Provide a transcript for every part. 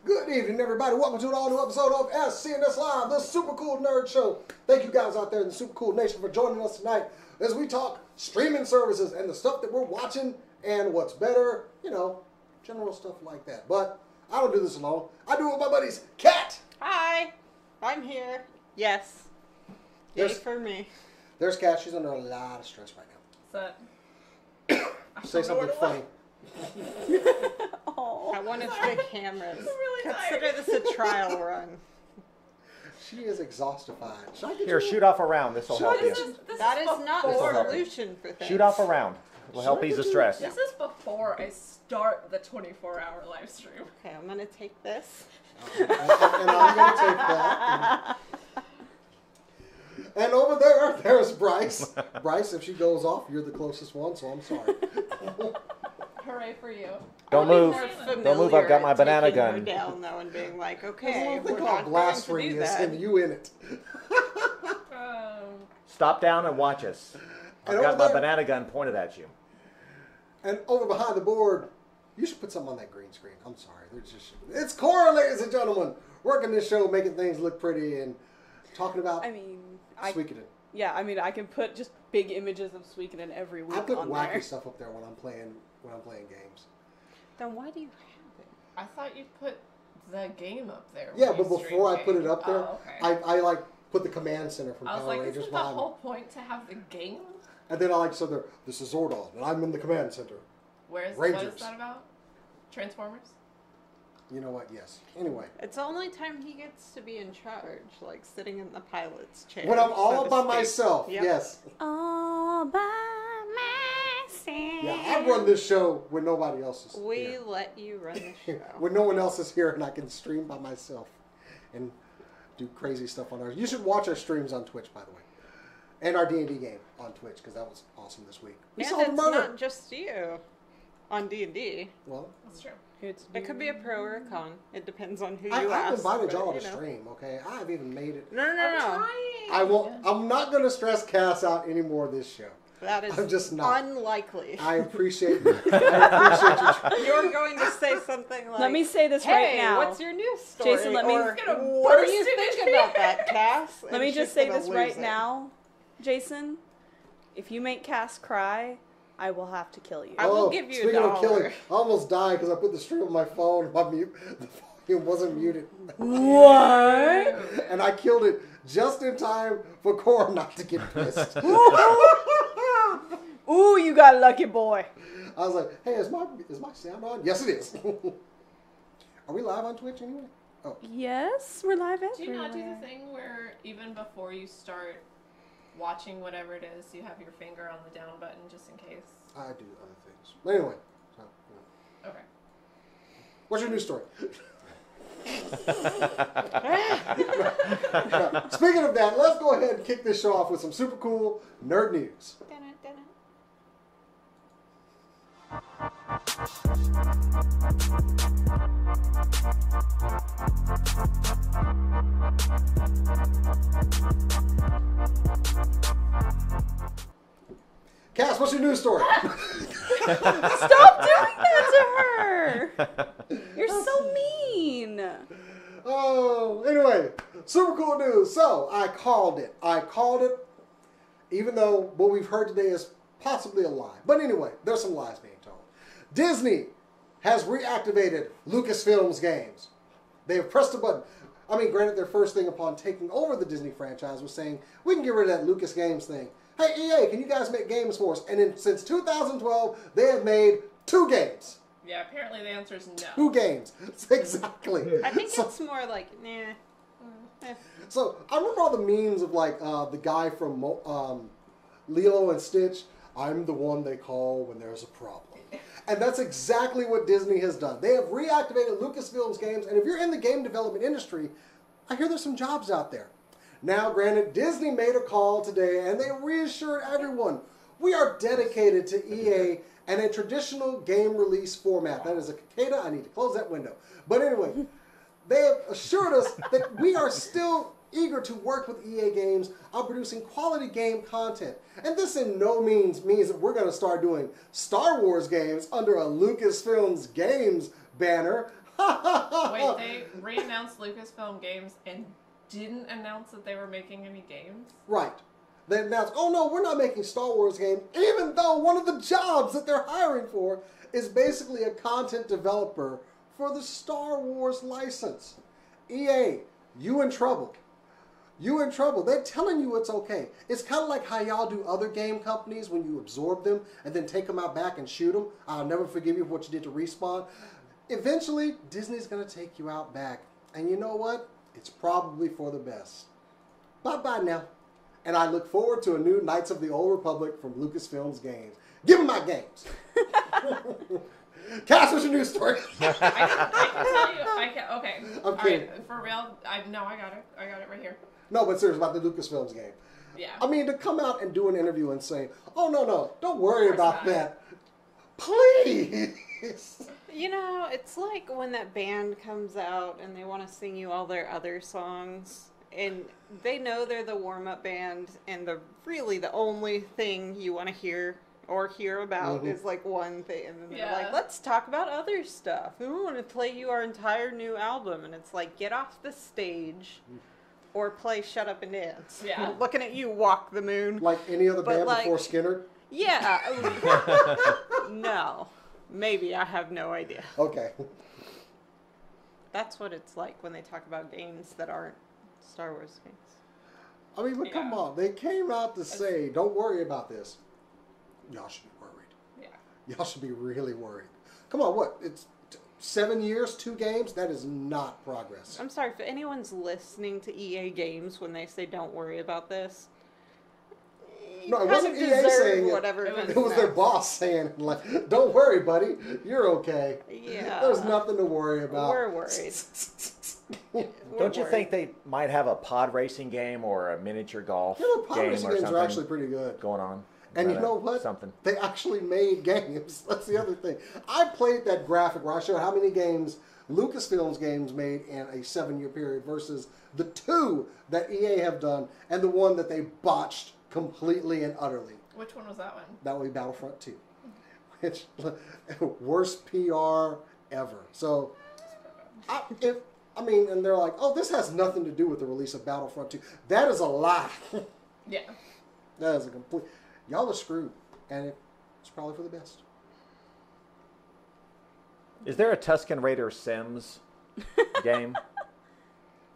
Good evening, everybody. Welcome to an all-new episode of SCNS Live, the Super Cool Nerd Show. Thank you guys out there in the Super Cool Nation for joining us tonight as we talk streaming services and the stuff that we're watching and what's better, you know, general stuff like that. But I don't do this alone. I do it with my buddies, Kat. Hi, I'm here. Yes. Yay for me. There's Kat. She's under a lot of stress right now. What's Say something funny. Oh, I wanted the cameras. Really consider this a trial run. She is exhaustified. Here, shoot off a round. This will help you. That is not a solution for things. Shoot off a round. Will help ease the stress. This is before I start the 24-hour live stream. Okay, I'm going to take this. And I'm going to take that. And over there's Bryce. Bryce, if she goes off, you're the closest one, so I'm sorry. Hooray for you. Don't move. Don't move. I've got my banana gun. Down though and being like, okay, There's a little thing we're called not blast going to do radius that. and you in it. Stop down and watch us. I've got my banana gun pointed at you. And over behind the board, you should put something on that green screen. I'm sorry. It's Cora, ladies and gentlemen, working this show, making things look pretty and talking about Suikoden. Yeah, I mean, I can put just big images of Suikoden every week I put on wacky there. stuff up there when I'm playing games. Then why do you have it? I thought you put the game up there. Yeah, but before I put it up there, okay. I like put the command center from I was Power like, Rangers isn't the behind me. whole point to have the game? And then I like so this is Zordon, and I'm in the command center. What is that about? Transformers? You know what? Yes. Anyway. It's the only time he gets to be in charge, like sitting in the pilot's chair. When I'm all by myself, yes. All by myself. Yeah, I run this show when nobody else is here. We let you run the show. When no one else is here and I can stream by myself and do crazy stuff on ours. You should watch our streams on Twitch, by the way. And our D&D game on Twitch, because that was awesome this week. We and saw the it's murder. not just you on D&D. Well, that's true. It could be a pro or a con. It depends on who you I've ask. invited y'all to stream, okay? I've even made it. No. I won't. I'm not going to stress Cass out anymore this show. That is I'm just not. Unlikely. I appreciate you. You're going to say something like, let me say this hey, right now. What's your news story? Jason, what do you think about that, Cass? Let me just say this right now, Jason. If you make Cass cry, I will have to kill you. I will give you speaking $1. of killing, I almost died because I put the stream on my phone. The volume wasn't muted. What? And I killed it just in time for Cora not to get pissed. Ooh, you got a lucky boy. I was like, hey, is my sound on? Yes, it is. Are we live on Twitch anyway? Oh. Yes, we're live everywhere. Do you not do the thing where even before you start watching whatever it is, you have your finger on the down button just in case? I do other things. But anyway. So, yeah. Okay. What's your news story? Speaking of that, let's go ahead and kick this show off with some super cool nerd news. Cass, what's your news story? Stop doing that to her! You're so mean. Oh, anyway, super cool news. So, I called it. Even though what we've heard today is possibly a lie. But anyway, there's some lies being told. Disney has reactivated Lucasfilm's games. They have pressed a button. I mean, granted, their first thing upon taking over the Disney franchise was saying, we can get rid of that Lucas Games thing. Hey, EA, can you guys make games for us? And since 2012, they have made 2 games. Yeah, apparently the answer is no. 2 games. Exactly. I think it's more like, nah. So, I remember all the memes of, like, the guy from Lilo and Stitch. I'm the one they call when there's a problem. And that's exactly what Disney has done. They have reactivated Lucasfilm's games, and if you're in the game development industry, I hear there's some jobs out there. Now, granted, Disney made a call today, and they reassured everyone, we are dedicated to EA and a traditional game release format. That is a cicada. I need to close that window. But anyway, they have assured us that we are still eager to work with EA Games on producing quality game content. And this in no means that we're going to start doing Star Wars games under a Lucasfilms Games banner. Wait, they re-announced Lucasfilm Games and didn't announce that they were making any games? Right. They announced, oh no, we're not making Star Wars games, even though one of the jobs that they're hiring for is basically a content developer for the Star Wars license. EA, you in trouble. You in trouble. They're telling you it's okay. It's kind of like how y'all do other game companies when you absorb them and then take them out back and shoot them. I'll never forgive you for what you did to Respawn. Eventually, Disney's going to take you out back. And you know what? It's probably for the best. Bye-bye now. And I look forward to a new Knights of the Old Republic from Lucasfilm's games. Give me my games. Cass, what's your news story? I can tell you. Okay. I'm kidding. Right, for real. I got it. I got it right here. No, but seriously, about the Lucasfilm's game. Yeah. I mean, to come out and do an interview and say, oh, no, don't worry about not. that. Please. You know, it's like when that band comes out and they want to sing you all their other songs, and they know they're the warm-up band, and really the only thing you want to hear about is like one thing, and then they're like, let's talk about other stuff. We want to play you our entire new album, and it's like, get off the stage or play Shut Up and Dance. Yeah. Looking at you, Walk the Moon. Like any other band like, before Skinner? Yeah. No. Maybe. I have no idea. Okay. That's what it's like when they talk about games that aren't Star Wars games. I mean, but come on. They came out to say, don't worry about this. Y'all should be worried. Yeah. Y'all should be really worried. Come on, what? It's 7 years, 2 games? That is not progress. I'm sorry, if anyone's listening to EA games when they say don't worry about this, No, it wasn't EA saying whatever it. It was their boss saying, like, don't worry, buddy. You're okay. Yeah. There's nothing to worry about. We're worried. Don't you think they might have a pod racing game or a miniature golf Pod game racing or games something are actually pretty good. going on? And you know what? Something. They actually made games. That's the other thing. I played that graphic where I showed how many games Lucasfilm's games made in a 7-year period versus the 2 that EA have done and the one that they botched completely and utterly. Which one was that one? That would be Battlefront 2. Which, worst PR ever. So, and they're like, oh, this has nothing to do with the release of Battlefront 2. That is a lie. Yeah. That is a complete... Y'all are screwed. And it's probably for the best. Is there a Tusken Raider Sims game?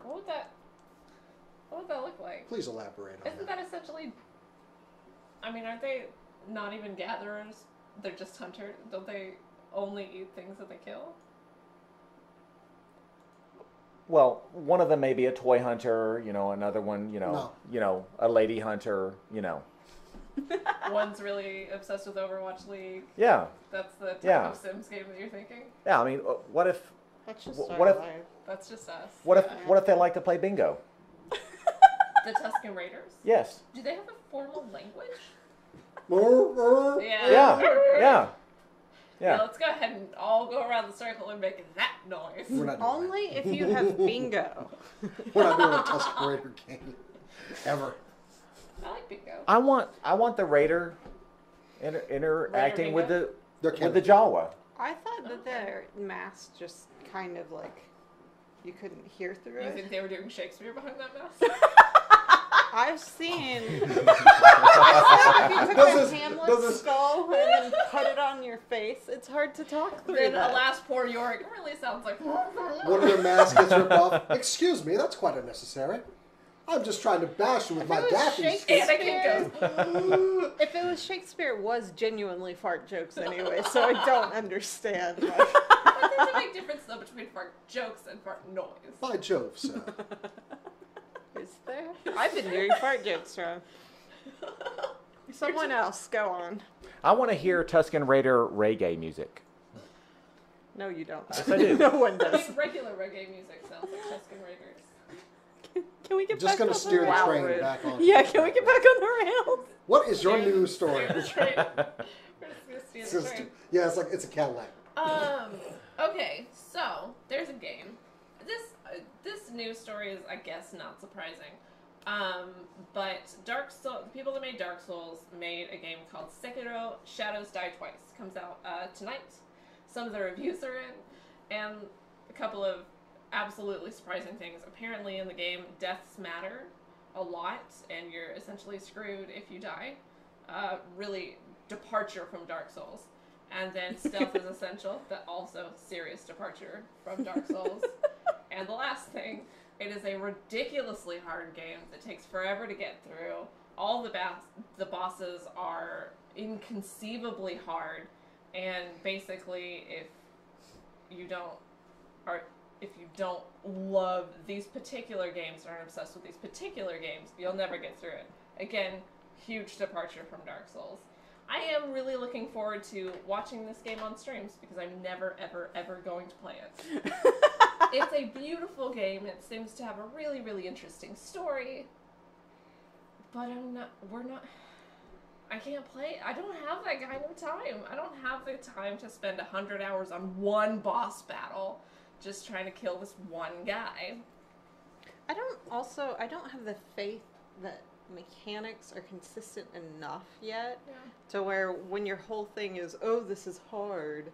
What would that look like? Please elaborate on Isn't that essentially... I mean, aren't they not even gatherers? They're just hunters. Don't they only eat things that they kill? Well, one of them may be a toy hunter, another one, No. A lady hunter, One's really obsessed with Overwatch League. Yeah. That's the type of Sims game that you're thinking? Yeah, I mean, what if That's just what our if- life. That's just us. what if they like to play bingo? The Tusken Raiders? Yes. Do they have a formal language? it. Yeah. Yeah, let's go ahead and all go around the circle and make that noise. We're not doing Only if you have bingo. that. We're not doing a Tusken Raider game. Ever. I like bingo. I want the Raider interacting with bingo? the Jawa. I thought that their mask just kind of like you couldn't hear through You it. think they were doing Shakespeare behind that mask? I've seen. If you took Does a this- Hamlet does this- skull and then put it on your face, it's hard to talk through Then that. alas, poor Yorick really sounds like. One of their masks gets ripped off. Excuse me, that's quite unnecessary. I'm just trying to bash you with my it was Daffy Shakespeare- stick. Anakin goes. If it was Shakespeare, it was genuinely fart jokes anyway, so I don't understand. Like, There's a big difference though between fart jokes and fart noise. By Jove, sir. is there? I've been doing fart jokes from someone else. Go on. I want to hear Tusken Raider reggae music. No, you don't. Yes, I do. No one I does. mean, regular reggae music sounds like Tusken Raiders. Can we get Just back going on to steer the rails? train back on. Yeah, can we get back on the rails? What is your news story? We're just gonna steer the train. Yeah, it's a Cadillac. Okay, so there's a game. This news story is, I guess, not surprising. But people that made Dark Souls made a game called Sekiro: Shadows Die Twice. Comes out tonight. Some of the reviews are in, and a couple of absolutely surprising things. Apparently in the game, deaths matter a lot, and you're essentially screwed if you die. Really departure from Dark Souls. And then stealth is essential. That also serious departure from Dark Souls. And the last thing, it is a ridiculously hard game that takes forever to get through. All the bosses are inconceivably hard, and basically if you don't love these particular games or are obsessed with these particular games, you'll never get through it. Again, huge departure from Dark Souls. I am really looking forward to watching this game on streams because I'm never, ever, ever going to play it. It's a beautiful game. It seems to have a really, really interesting story. But I can't play it. I don't have that kind of time. I don't have the time to spend 100 hours on one boss battle just trying to kill this one guy. I don't have the faith that mechanics are consistent enough yet to where when your whole thing is, oh, this is hard,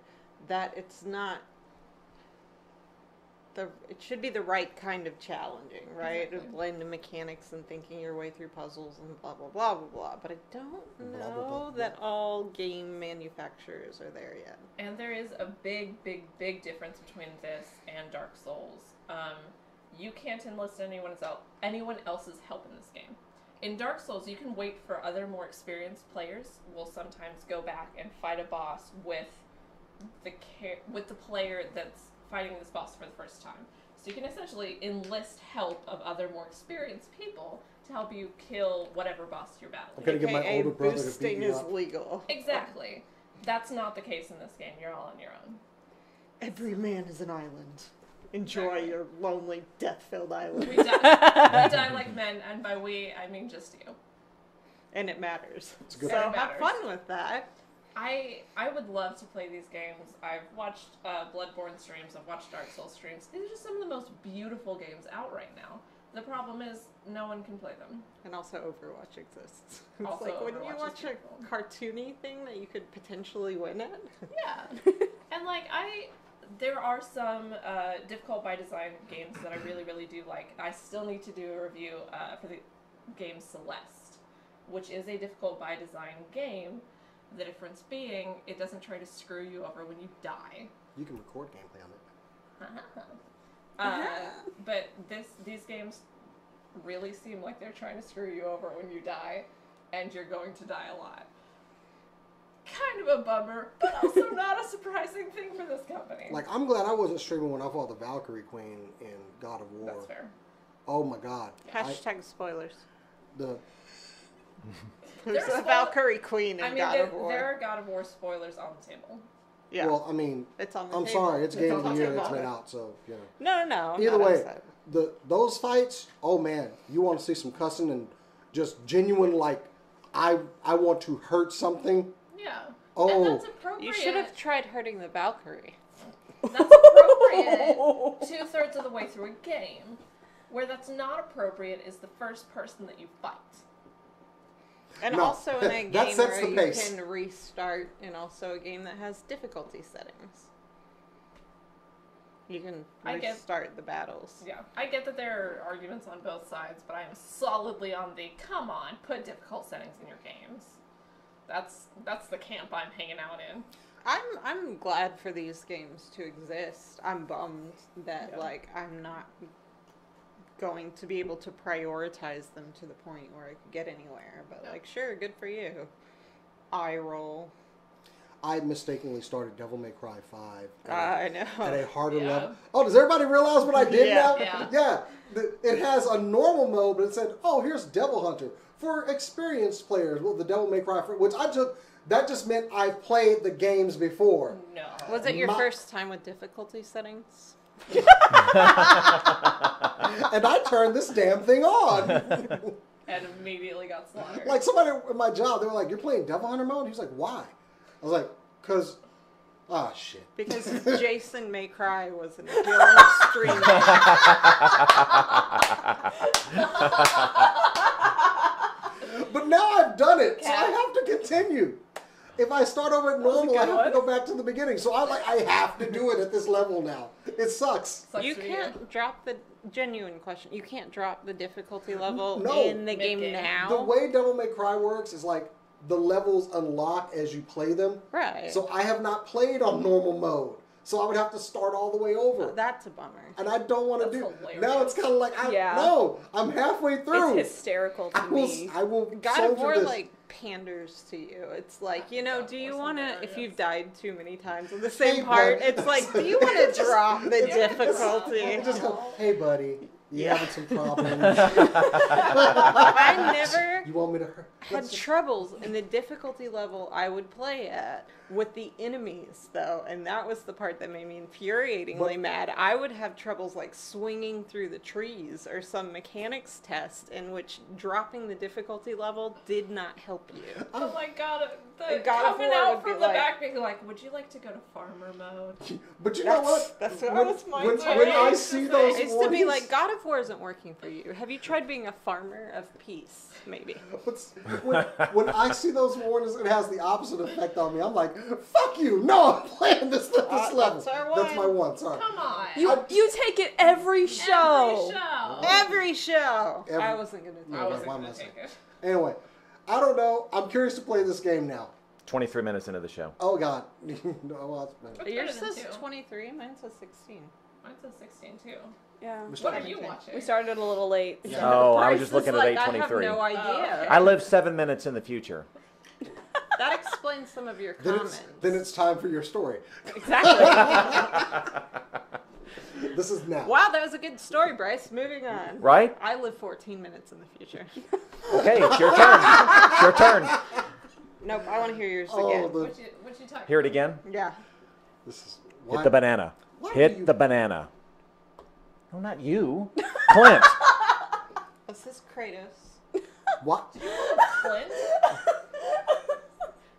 that it's not it should be the right kind of challenging, right? Exactly. A blend of mechanics and thinking your way through puzzles and blah, blah, blah, blah, blah. But I don't know that all game manufacturers are there yet. And there is a big, big, big difference between this and Dark Souls. You can't enlist anyone else's help in this game. In Dark Souls, you can wait for other more experienced players. Will sometimes go back and fight a boss with the player that's fighting this boss for the first time. So you can essentially enlist help of other more experienced people to help you kill whatever boss you're battling. I'm gonna get my older brother to beat boosting me is up. legal. Exactly. That's not the case in this game. You're all on your own. Every man is an island. Enjoy Exactly. your lonely, death-filled island. We die like men, and by we, I mean just you. And it matters. It's a good So point. have fun with that. I would love to play these games. I've watched Bloodborne streams. I've watched Dark Souls streams. These are just some of the most beautiful games out right now. The problem is no one can play them. And also Overwatch exists. It's Also like when Overwatch you is watch beautiful. a cartoony thing that you could potentially win at. Yeah. And there are some difficult by design games that I really, really do like. I still need to do a review for the game Celeste, which is a difficult by design game. The difference being, it doesn't try to screw you over when you die. You can record gameplay on it. But these games really seem like they're trying to screw you over when you die, and you're going to die a lot. Kind of a bummer, but also not a surprising thing for this company. Like, I'm glad I wasn't streaming when I fought the Valkyrie Queen in God of War. That's fair. Oh my God. Hashtag spoilers. There's There's a Valkyrie Queen in God of War. there are God of War spoilers on the table. Yeah. Well, I mean, It's on the I'm table. sorry, it's Game of the on the Year table. that's been out, so, you know. No. I'm Either not way, upset. those fights, oh man, you want to see some cussing and just genuine, like, I want to hurt something. Yeah. Oh. And that's appropriate. You should have tried hurting the Valkyrie. That's appropriate 2/3 of the way through a game. Where that's not appropriate is the first person that you fight. And No, also in a that game sets where the you pace. can restart, and also a game that has difficulty settings. You can restart the battles. Yeah, I get that there are arguments on both sides, but I am solidly on the come on, put difficult settings in your games. That's the camp I'm hanging out in. I'm glad for these games to exist. I'm bummed that I'm not going to be able to prioritize them to the point where I could get anywhere. But sure, good for you. Eye roll. I mistakenly started Devil May Cry 5 I know. at a harder Yeah. level. Oh, does everybody realize what I did now? Yeah. It has a normal mode, but it said, oh, here's Devil Hunter for experienced players with the Devil May Cry, which that just meant I've played the games before. No. Was it your first time with difficulty settings? And I turned this damn thing on. And immediately got slaughtered. Like somebody at my job, they were like, you're playing Devil Hunter mode? He was like, why? I was like, because, shit. Because Jason May Cry was an appealing streamer. But now I've done it, so I have to continue. If I start over at normal, good I have to one. go back to the beginning. So I have to do it at this level now. It sucks. Sucks You to be can't drop the genuine question. You can't drop the difficulty level No. in the game Mid-game. now. The way Devil May Cry works is like the levels unlock as you play them. Right. So I have not played on normal mode. So I would have to start all the way over. That's a bummer. And I don't want to That's do. hilarious. Now it's kind of like, Yeah. no, I'm halfway through. It's hysterical to me. I will God of soldier War this. like panders to you. It's like, you know, God do of you War's want to, if hilarious. you've died too many times in the same Hey, part, bud. it's like, do you want to drop the You difficulty? just go, hey, buddy, you Yeah. having some problems? I never You want me to hurt? had troubles in the difficulty level I would play at with the enemies, though, and that was the part that made me infuriatingly But- mad. I would have troubles like swinging through the trees or some mechanics test in which dropping the difficulty level did not help you. Oh my god, the God of coming War out would be from the like- back being like, would you like to go to farmer mode? But you know what? That's what when, was my when, point. when I It's see the those thing. It's to be warnings- like, God of War isn't working for you. Have you tried being a farmer of peace? Maybe. when I see those warnings, it has the opposite effect on me. I'm like, fuck you! No, I'm playing this at this level. that's our That's my one. one. Sorry. Come on. You take it every show. Every show. Every show. Every- I wasn't gonna do No, I that. wasn't why am gonna I take it. Anyway, I don't know. I'm curious to play this game now. 23 minutes into the show. Oh God. No, well, that's bad. Yours Better than says two. 23, mine says 16. Mine says 16 too. Yeah. What are you watching? We started a little late. Yeah. Oh, I was Bryce just looking is at like, 8:23. I have no idea. I live 7 minutes in the future. That explains some of your Then comments. it's time for your story. Exactly. This is now. Wow, that was a good story, Bryce. Moving on. Right? I live 14 minutes in the future. Okay, it's your turn. It's your turn. Nope, I want to hear yours Oh, again. the, What you talking? Hear it again. Yeah. this is Hit the banana. why do Hit you- the banana. No, not you. Clint. This is Kratos. What? Clint?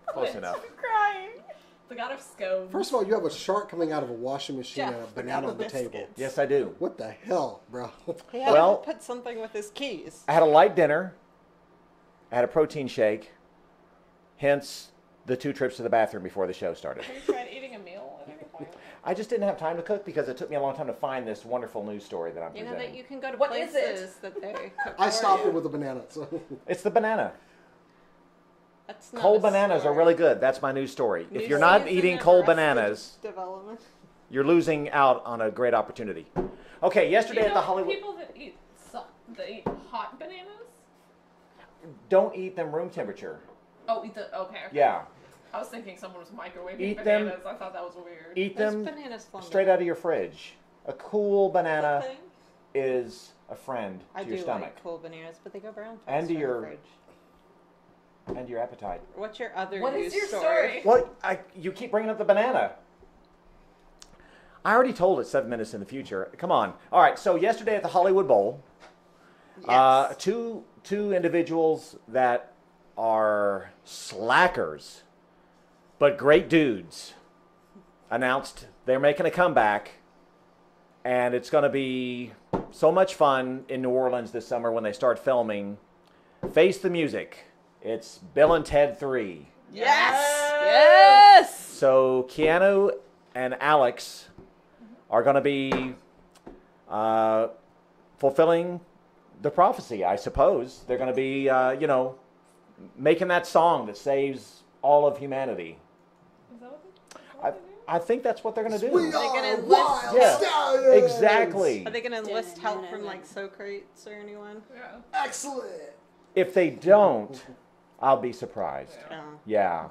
Close Clint. enough. Crying. The god of scones. First of all, you have a shark coming out of a washing machine Jeff, and a the banana double on the table. biscuits. Yes, I do. What the hell, bro? He had Well- to put something with his keys. I had a light dinner. I had a protein shake. Hence the 2 trips to the bathroom before the show started. Have you tried eating a meal at any point? I just didn't have time to cook because it took me a long time to find this wonderful news story that I'm You know presenting. that you can go to What is places that they cook I for stopped you. it with a banana. So. It's the banana. That's not Cold a bananas are story. really good. That's my news story. New If you're not season eating of cold Arrested bananas, Development. you're losing out on a great opportunity. Okay, yesterday You at the know Hollywood... people that eat hot bananas? Don't eat them room temperature. Oh, eat the okay. Yeah. I was thinking someone was microwaving Eat them- bananas. I thought that was weird. Eat Those them bananas fall straight down. out of your fridge. A cool banana Thing. is a friend I to your do stomach like cool bananas, but they go brown fast And to in the your- fridge. and your appetite. What's your other What news is your story? What? You keep bringing up the banana. I already told it 7 minutes in the future. Come on. All right. So yesterday at the Hollywood Bowl, Yes. two individuals that are slackers, but great dudes, announced they're making a comeback, and it's going to be so much fun in New Orleans this summer when they start filming Face the Music. It's Bill and Ted 3. Yes! Yes! So Keanu and Alex are going to be fulfilling the prophecy, I suppose. They're going to be, making that song that saves all of humanity. Is that what they do? I think that's what they're going to do. We Are they are gonna enlist wild Yeah. stallions! Exactly. Are they going to enlist help from like Socrates or anyone? Yeah. Excellent. If they don't, I'll be surprised. Yeah. Yeah.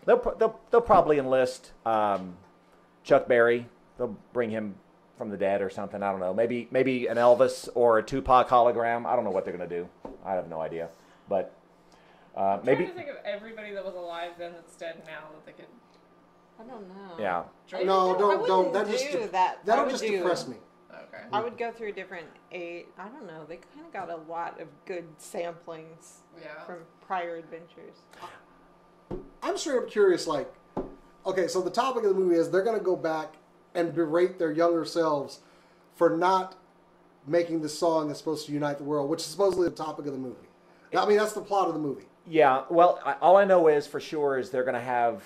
They'll probably enlist Chuck Berry. They'll bring him from the dead or something. I don't know. Maybe an Elvis or a Tupac hologram. I don't know what they're going to do. I have no idea. But I'm maybe, trying to think of everybody that was alive then that's dead now that they could. I don't know. yeah. Drink. No, I don't. wouldn't That just do that. I that'll would just do- depress me. Okay. I would go through different I don't know. They kind of got a lot of good samplings Yeah. from prior adventures. I'm straight up curious. Like, okay, so the topic of the movie is they're going to go back and berate their younger selves for not making the song that's supposed to unite the world, which is supposedly the topic of the movie. I mean, that's the plot of the movie. Yeah, well, all I know is for sure is they're going to have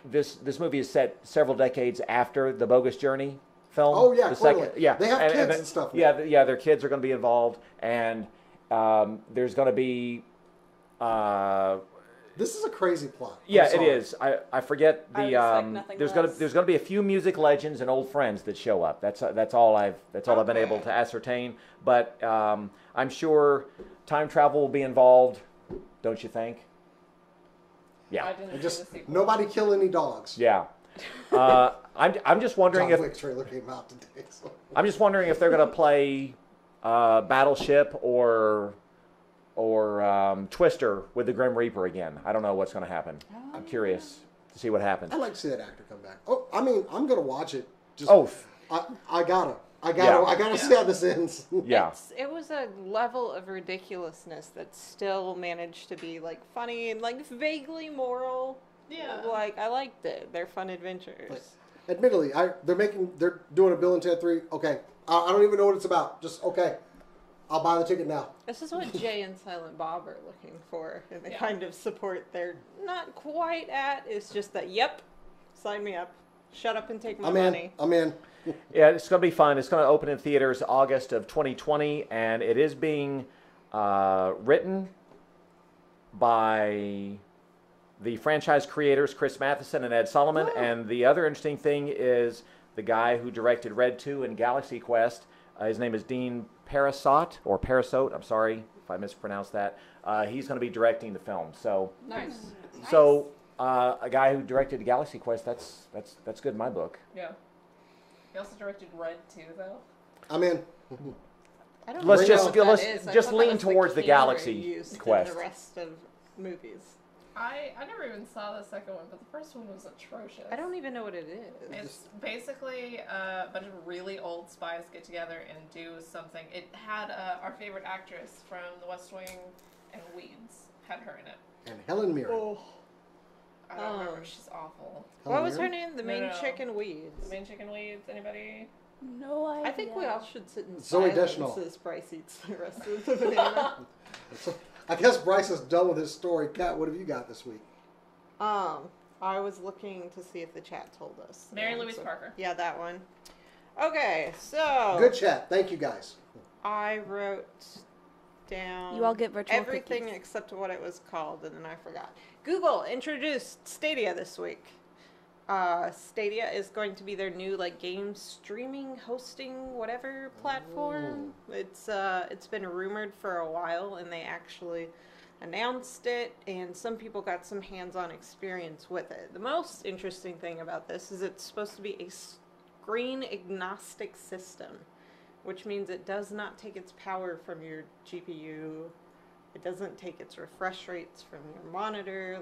this movie is set several decades after the Bogus Journey film. Oh yeah, the clearly. second, yeah, They have kids then- and stuff. Now. Yeah, their kids are going to be involved, and there's going to be. This is a crazy plot. I'm Yeah, it sorry. is. I forget I the respect nothing there's less. gonna be a few music legends and old friends that show up. That's all I've been able to ascertain. But I'm sure time travel will be involved. Don't you think? I Yeah, didn't And see just the sequel. nobody kill any dogs. yeah. I'm just wondering John if Wick trailer came out today. So. I'm just wondering if they're gonna play Battleship or Twister with the Grim Reaper again. I don't know what's gonna happen. I'm curious to see what happens. I'd like to see that actor come back. Oh, I mean, I'm gonna watch it. Just, Oh, I gotta Yeah. see how this ends. yeah. It was a level of ridiculously that still managed to be like funny and like vaguely moral. Yeah. Like I liked it. They're fun adventures. Like, admittedly, they're doing a Bill and Ted 3. Okay, I don't even know what it's about. Just okay, I'll buy the ticket now. This is what Jay and Silent Bob are looking for, and the Yeah. kind of support they're not quite at. It's just that, yep, sign me up. Shut up and take my money. I'm in. Yeah, it's going to be fun. It's going to open in theaters August of 2020, and it is being written by the franchise creators Chris Matheson and Ed Solomon. Oh. And the other interesting thing is the guy who directed Red 2 and Galaxy Quest. His name is Dean Parasote. I'm sorry if I mispronounced that. He's going to be directing the film. So, Nice. a guy who directed Galaxy Quest, that's good in my book. Yeah. He also directed Red too, though. I'm in. I don't Let's know just- what that let's is. I just thought lean that was towards the camera Galaxy used Quest. in the rest of movies. I never even saw the second one, but the first one was atrocious. I don't even know what it is. It's basically a bunch of really old spies get together and do something. It had our favorite actress from The West Wing and Weeds had her in it. And Helen Mirren. Oh. I don't remember. She's awful. What was her Mirren? name? The No, main no. chick in Weeds. The main chicken Weeds. Anybody? No idea. I think we all should sit in Zooey silence Deschanel. as Bryce eats the rest of the banana. So, I guess Bryce is done with his story. Kat, what have you got this week? I was looking to see if the chat told us. Mary Yeah, Louise Parker. Yeah, that one. Okay, so Good chat. Thank you guys. I wrote down You all get virtual everything cookies. except what it was called, and then I forgot. Google introduced Stadia this week. Stadia is going to be their new game streaming, hosting, whatever platform. It's been rumored for a while, and they actually announced it, and some people got some hands-on experience with it. The most interesting thing about this is it's supposed to be a screen agnostic system, which means it does not take its power from your GPU. It doesn't take its refresh rates from your monitor.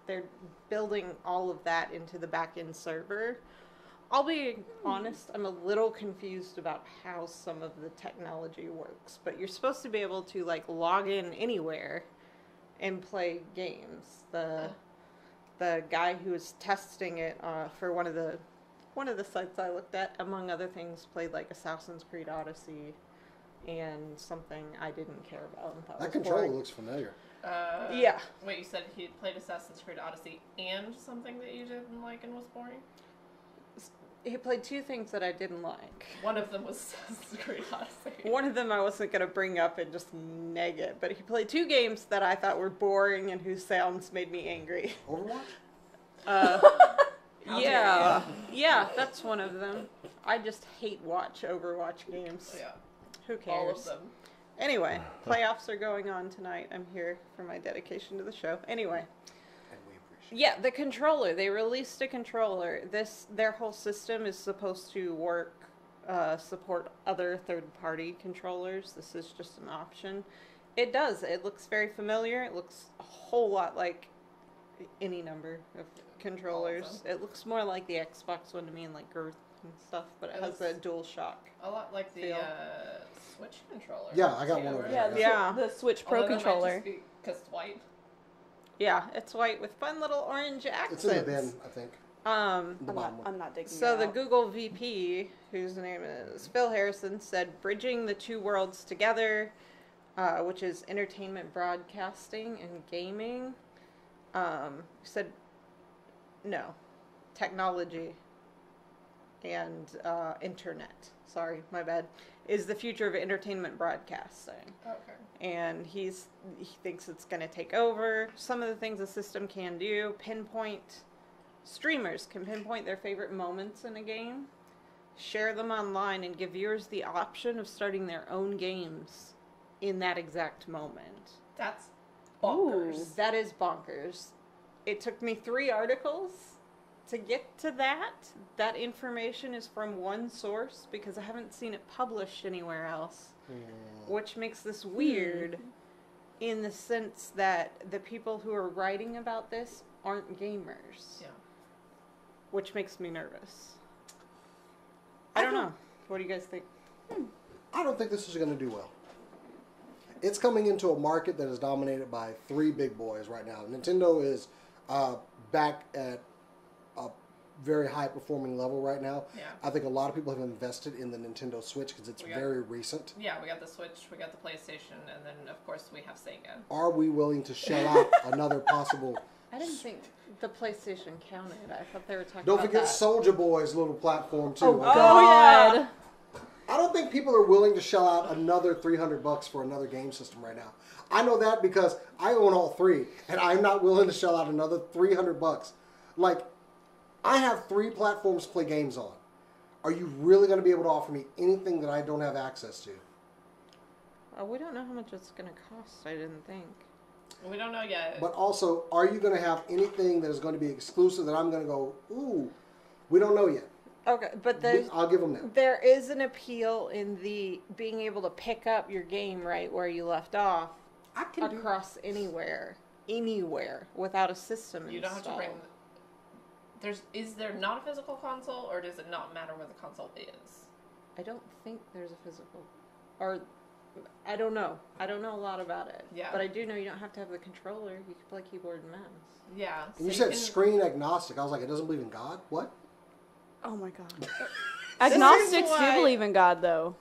They're building all of that into the back-end server. I'll be honest, I'm a little confused about how some of the technology works, but you're supposed to be able to log in anywhere and play games. The guy who was testing it for one of the sites I looked at, among other things, played Assassin's Creed Odyssey and something I didn't care about and thought That was controller boring. looks familiar. Yeah. Wait, you said he played Assassin's Creed Odyssey and something that you didn't like and was boring? He played two things that I didn't like. One of them was Assassin's Creed Odyssey. One of them I wasn't going to bring up and just neg it, but he played two games that I thought were boring and whose sounds made me angry. Overwatch? Yeah. Yeah, that's one of them. I just hate Overwatch games. Yeah, Who cares? all of them. Anyway, playoffs are going on tonight. I'm here for my dedication to the show. Anyway. And we appreciate Yeah, the controller. They released a controller. Their whole system is supposed to work, support other third-party controllers. This is just an option. It does. It looks very familiar. It looks a whole lot like any number of controllers. It looks more like the Xbox one to me, and girth and stuff, but it has a dual shock. A lot like the Feel. Switch controller. Yeah, I got too, one over right? there. Yeah. The Switch Pro Although that might controller. just be 'cause it's white. Yeah, it's white with fun little orange accents. It's in the bin, I think. The I'm bottom not, one. I'm not digging So it the out. Google VP, whose name is Phil Harrison, said bridging the two worlds together. which is entertainment broadcasting and gaming. Said no, technology and internet. Sorry, my bad. Is the future of entertainment broadcasting. Okay. And he thinks it's going to take over. Some of the things the system can do, streamers can pinpoint their favorite moments in a game, share them online, and give viewers the option of starting their own games in that exact moment. That's bonkers. Ooh, that is bonkers. It took me 3 articles to get to that. That information is from one source because I haven't seen it published anywhere else. Which makes this weird in the sense that the people who are writing about this aren't gamers. Yeah. Which makes me nervous. I don't know. What do you guys think? I don't think this is going to do well. It's coming into a market that is dominated by 3 big boys right now. Nintendo is back at a very high performing level right now. Yeah. I think a lot of people have invested in the Nintendo Switch because it's very recent. Yeah, we got the Switch, we got the PlayStation, and then of course we have Sega. Are we willing to shell out another possible... I didn't think the PlayStation counted. I thought they were talking Don't about forget that. Soldier Boy's little platform too. Oh, okay? God. yeah. I don't think people are willing to shell out another $300 for another game system right now. I know that because I own all 3, and I'm not willing to shell out another $300. Like, I have 3 platforms to play games on. Are you really going to be able to offer me anything that I don't have access to? We don't know how much it's going to cost, I didn't think. We don't know yet. But also, are you going to have anything that is going to be exclusive that I'm going to go, ooh, we don't know yet. Okay, but I'll give them that. there is an appeal in the being able to pick up your game right where you left off I can across anywhere without a system You don't have to installed. bring... Is there not a physical console, or does it not matter where the console is? I don't think there's a physical, or I don't know. I don't know a lot about it. Yeah. But I do know you don't have to have the controller. You can play keyboard and mouse. Yeah. And you so said can- screen agnostic. I was like, it doesn't believe in God? What? Oh my God. Agnostics do why- believe in God, though.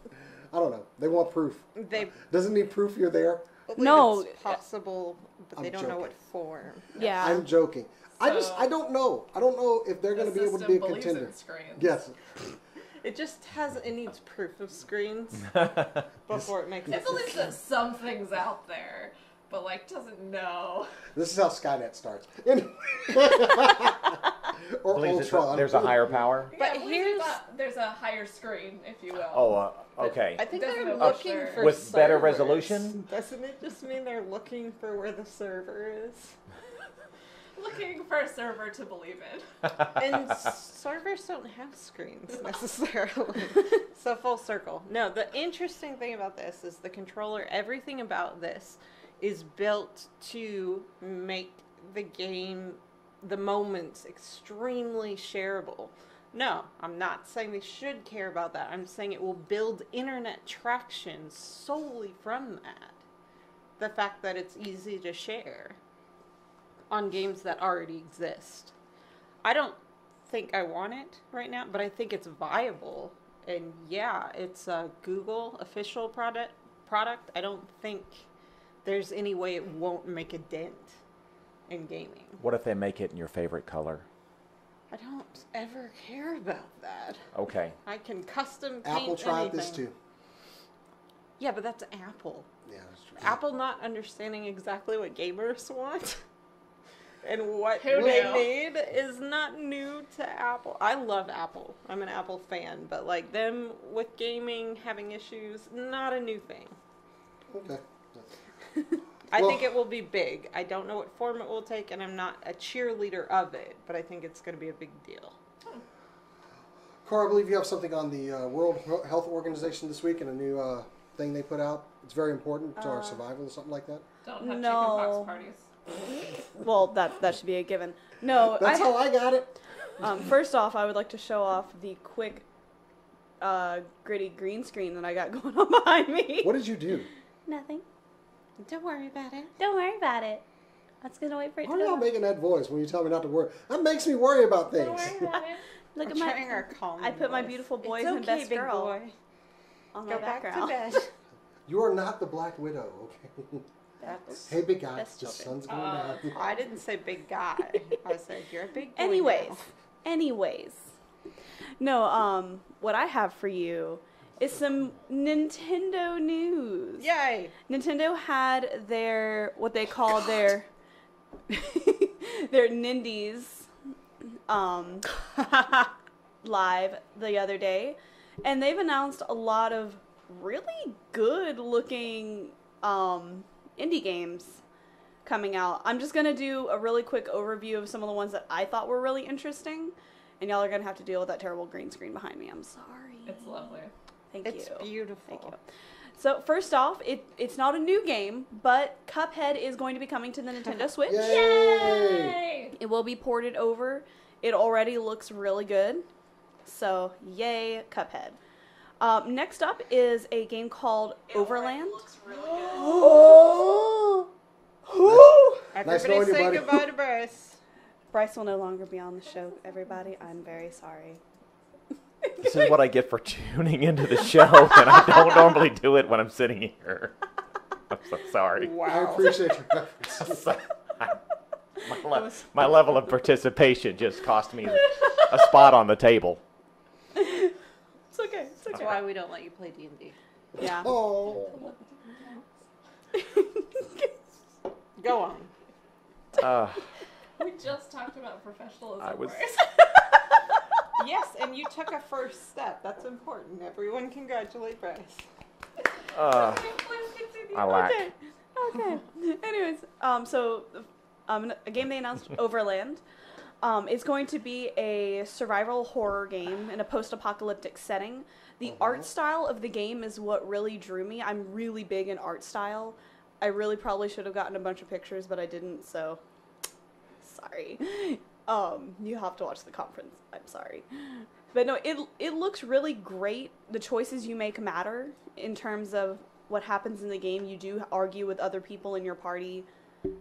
I don't know. They want proof. They Doesn't need proof you're there. believe No. it's possible, but they I'm don't know joking. what form. Yeah. I'm joking. I don't know. I don't know if they're the going to be able to be a system believes in contender. screens. Yes. It needs proof of screens before it makes It believes that something's out there, but like doesn't know. This is how Skynet starts. Anyway. Or Believes Ultron. there's a higher power. But Yeah, here's- there's a higher screen, if you will. Oh, okay. I think Doesn't they're know looking for for With better servers. resolution? Doesn't it just mean they're looking for where the server is? Looking for a server to believe in. And servers don't have screens necessarily. So full circle. No, the interesting thing about this is the controller, everything about this is built to make the game, the moments extremely shareable. No, I'm not saying they should care about that. I'm saying it will build internet traction solely from that. The fact that it's easy to share on games that already exist. I don't think I want it right now, but I think it's viable. And yeah, it's a Google official product. I don't think there's any way it won't make a dent in gaming. What if they make it in your favorite color? I don't ever care about that. Okay. I can custom paint Apple tried anything. this too. Yeah, but that's Apple. Yeah, that's true. Apple not understanding exactly what gamers want and what Who they knew? need is not new to Apple. I love Apple. I'm an Apple fan, but like them with gaming having issues, not a new thing. Okay. I Well- think it will be big. I don't know what form it will take, and I'm not a cheerleader of it, but I think it's going to be a big deal. Cara, I believe you have something on the World Health Organization this week and a new thing they put out. It's very important to our survival or something like that. Don't have No. chickenpox parties. Well, that should be a given. No, That's how I got it. First off, I would like to show off the quick, gritty green screen that I got going on behind me. What did you do? Nothing. Don't worry about it. Don't worry about it. I was gonna wait for it Why to are y'all go. making that voice when you tell me not to worry? That makes me worry about Don't things. worry about it. Look I'm at my. trying our calm I put my voice. beautiful boys It's and okay, best big girl boy. on my Go back to background. bed. You are not the Black Widow, okay? That's Hey, big guy, That's the children. sun's going down. I didn't say big guy. I said you're a big boy. Anyways. No, what I have for you is some Nintendo news. Yay! Nintendo had their, what they call their, their Nindies, live the other day. And they've announced a lot of really good looking, indie games coming out. I'm just going to do a really quick overview of some of the ones that I thought were really interesting. And y'all are going to have to deal with that terrible green screen behind me. I'm sorry. It's lovely. Thank you. It's beautiful. Thank you. So first off, it's not a new game, but Cuphead is going to be coming to the Nintendo Switch. Yay! It will be ported over. It already looks really good. So yay, Cuphead. Next up is a game called Overland. Nice Everybody knowing you, say buddy. goodbye to Bryce. Bryce will no longer be on the show, everybody. I'm very sorry. This is what I get for tuning into the show, and I don't normally do it when I'm sitting here. I'm so sorry. I Wow. appreciate your reference. My level of participation just cost me a spot on the table. It's okay. It's That's okay. why we don't let you play D&D. Yeah. Oh. Go on. We just talked about professionalism. I was- Bryce. Yes, and you took a first step. That's important. Everyone congratulate Bryce. Please continue. I lack. Okay. Anyways, so a game they announced, Overland. It's going to be a survival horror game in a post-apocalyptic setting. The art style of the game is what really drew me. I'm really big in art style. I really probably should have gotten a bunch of pictures, but I didn't, so sorry. You have to watch the conference. I'm sorry. But no, it looks really great. The choices you make matter in terms of what happens in the game. You do argue with other people in your party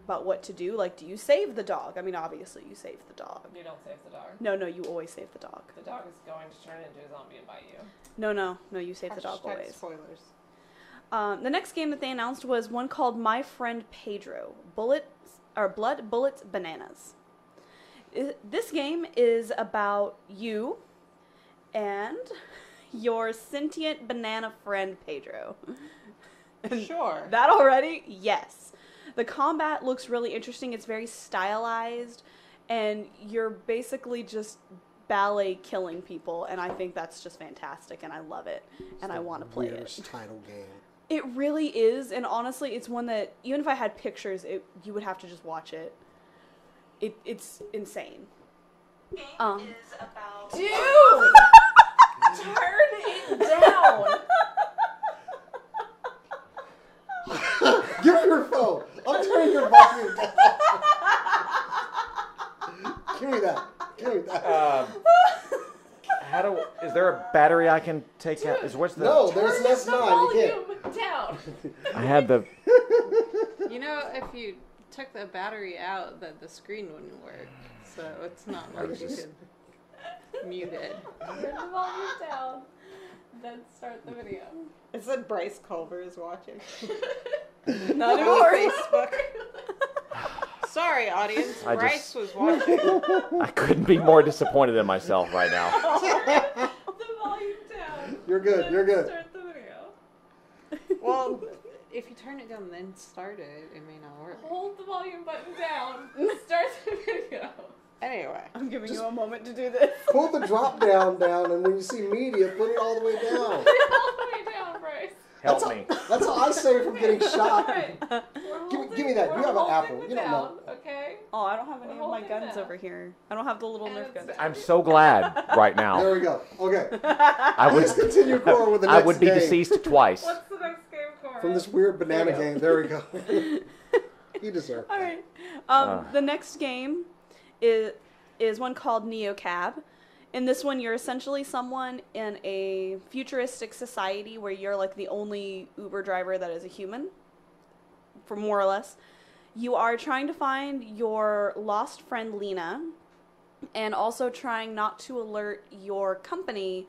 about what to do. Like, do you save the dog? I mean, obviously you save the dog. You don't save the dog. No, you always save the dog. The dog is going to turn into a zombie and bite you. No, you save the dog Hashtag always. spoilers. The next game that they announced was one called My Friend Pedro. Blood, Bullets, Bananas. This game is about you and your sentient banana friend Pedro. Sure. That already? Yes. The combat looks really interesting. It's very stylized, and you're basically just ballet killing people, and I think that's just fantastic, and I love it, and I want to play it. Weirdest title game. It really is, and honestly, it's one that, even if I had pictures, you would have to just watch it. It's insane. Dude! Turn it down! Give me your phone. I'm turning your volume down. Give me that. Is there a battery I can take out? Where's the? No, there's Turn less the nine. You can't. volume down! I had the. You know, if you took the battery out, then the screen wouldn't work. So it's not like you could mute it. Turn the volume down. Then start the video. It said Bryce Culver is watching. Not On anymore. Facebook. Sorry, audience. I Bryce just- was watching. I couldn't be more disappointed in myself right now. The volume down. You're good. Then You're good. Start the video. Well, if you turn it down then start it, it may not work. Hold the volume button down. Start the video. Anyway. I'm giving you a moment to do this. Pull the drop down, and when you see media, put it all the way down. All the way down, Bryce. Help me. That's how I save from getting shot. Alright. Give me that. You have an apple. You don't know. Okay? Oh, I don't have any We're of my holding guns that. over here. I don't have the little And Nerf it's- guns. I'm so glad right There now. we go. Okay. I would. Let's continue forward with the next I would be game. deceased twice. What's the next game, Cora? From this weird banana There we game. There we go. You deserve All that. right. The next game is one called Neo Cab. In this one, you're essentially someone in a futuristic society where you're like the only Uber driver that is a human, for more or less. You are trying to find your lost friend Lena, and also trying not to alert your company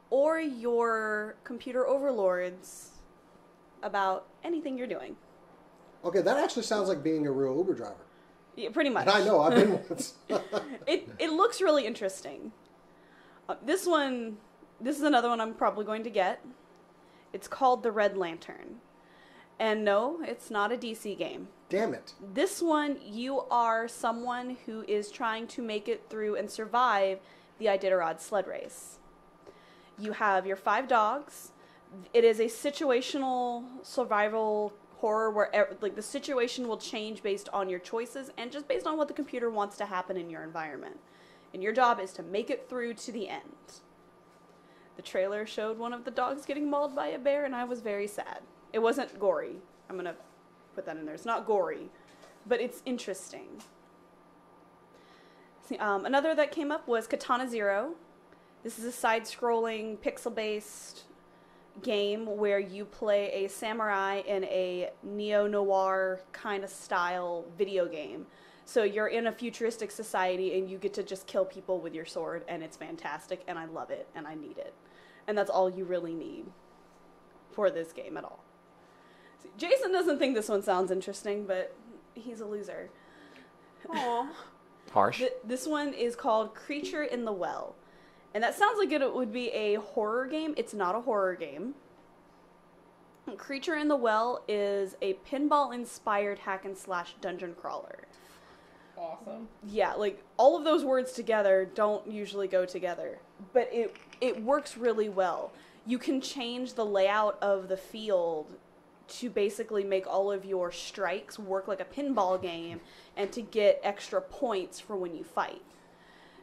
or your computer overlords about anything you're doing. Okay, that actually sounds like being a real Uber driver. Yeah, pretty much. And I know, I've been once. It looks really interesting. This is another one I'm probably going to get. It's called The Red Lantern. And no, it's not a DC game. Damn it. This one, you are someone who is trying to make it through and survive the Iditarod sled race. You have your 5 dogs. It is a situational survival horror where the situation will change based on your choices and just based on what the computer wants to happen in your environment. And your job is to make it through to the end. The trailer showed one of the dogs getting mauled by a bear, and I was very sad. It wasn't gory. I'm going to put that in there. It's not gory, but it's interesting. See, another that came up was Katana Zero. This is a side-scrolling, pixel-based game where you play a samurai in a neo-noir kind of style video game. So you're in a futuristic society and you get to just kill people with your sword, and it's fantastic, and I love it, and I need it. And that's all you really need for this game at all. See, Jason doesn't think this one sounds interesting, but he's a loser. Aww. Harsh. This one is called Creature in the Well. And that sounds like it would be a horror game. It's not a horror game. Creature in the Well is a pinball-inspired hack-and-slash dungeon crawler. Awesome. Yeah, like, all of those words together don't usually go together. But it works really well. You can change the layout of the field to basically make all of your strikes work like a pinball game and to get extra points for when you fight.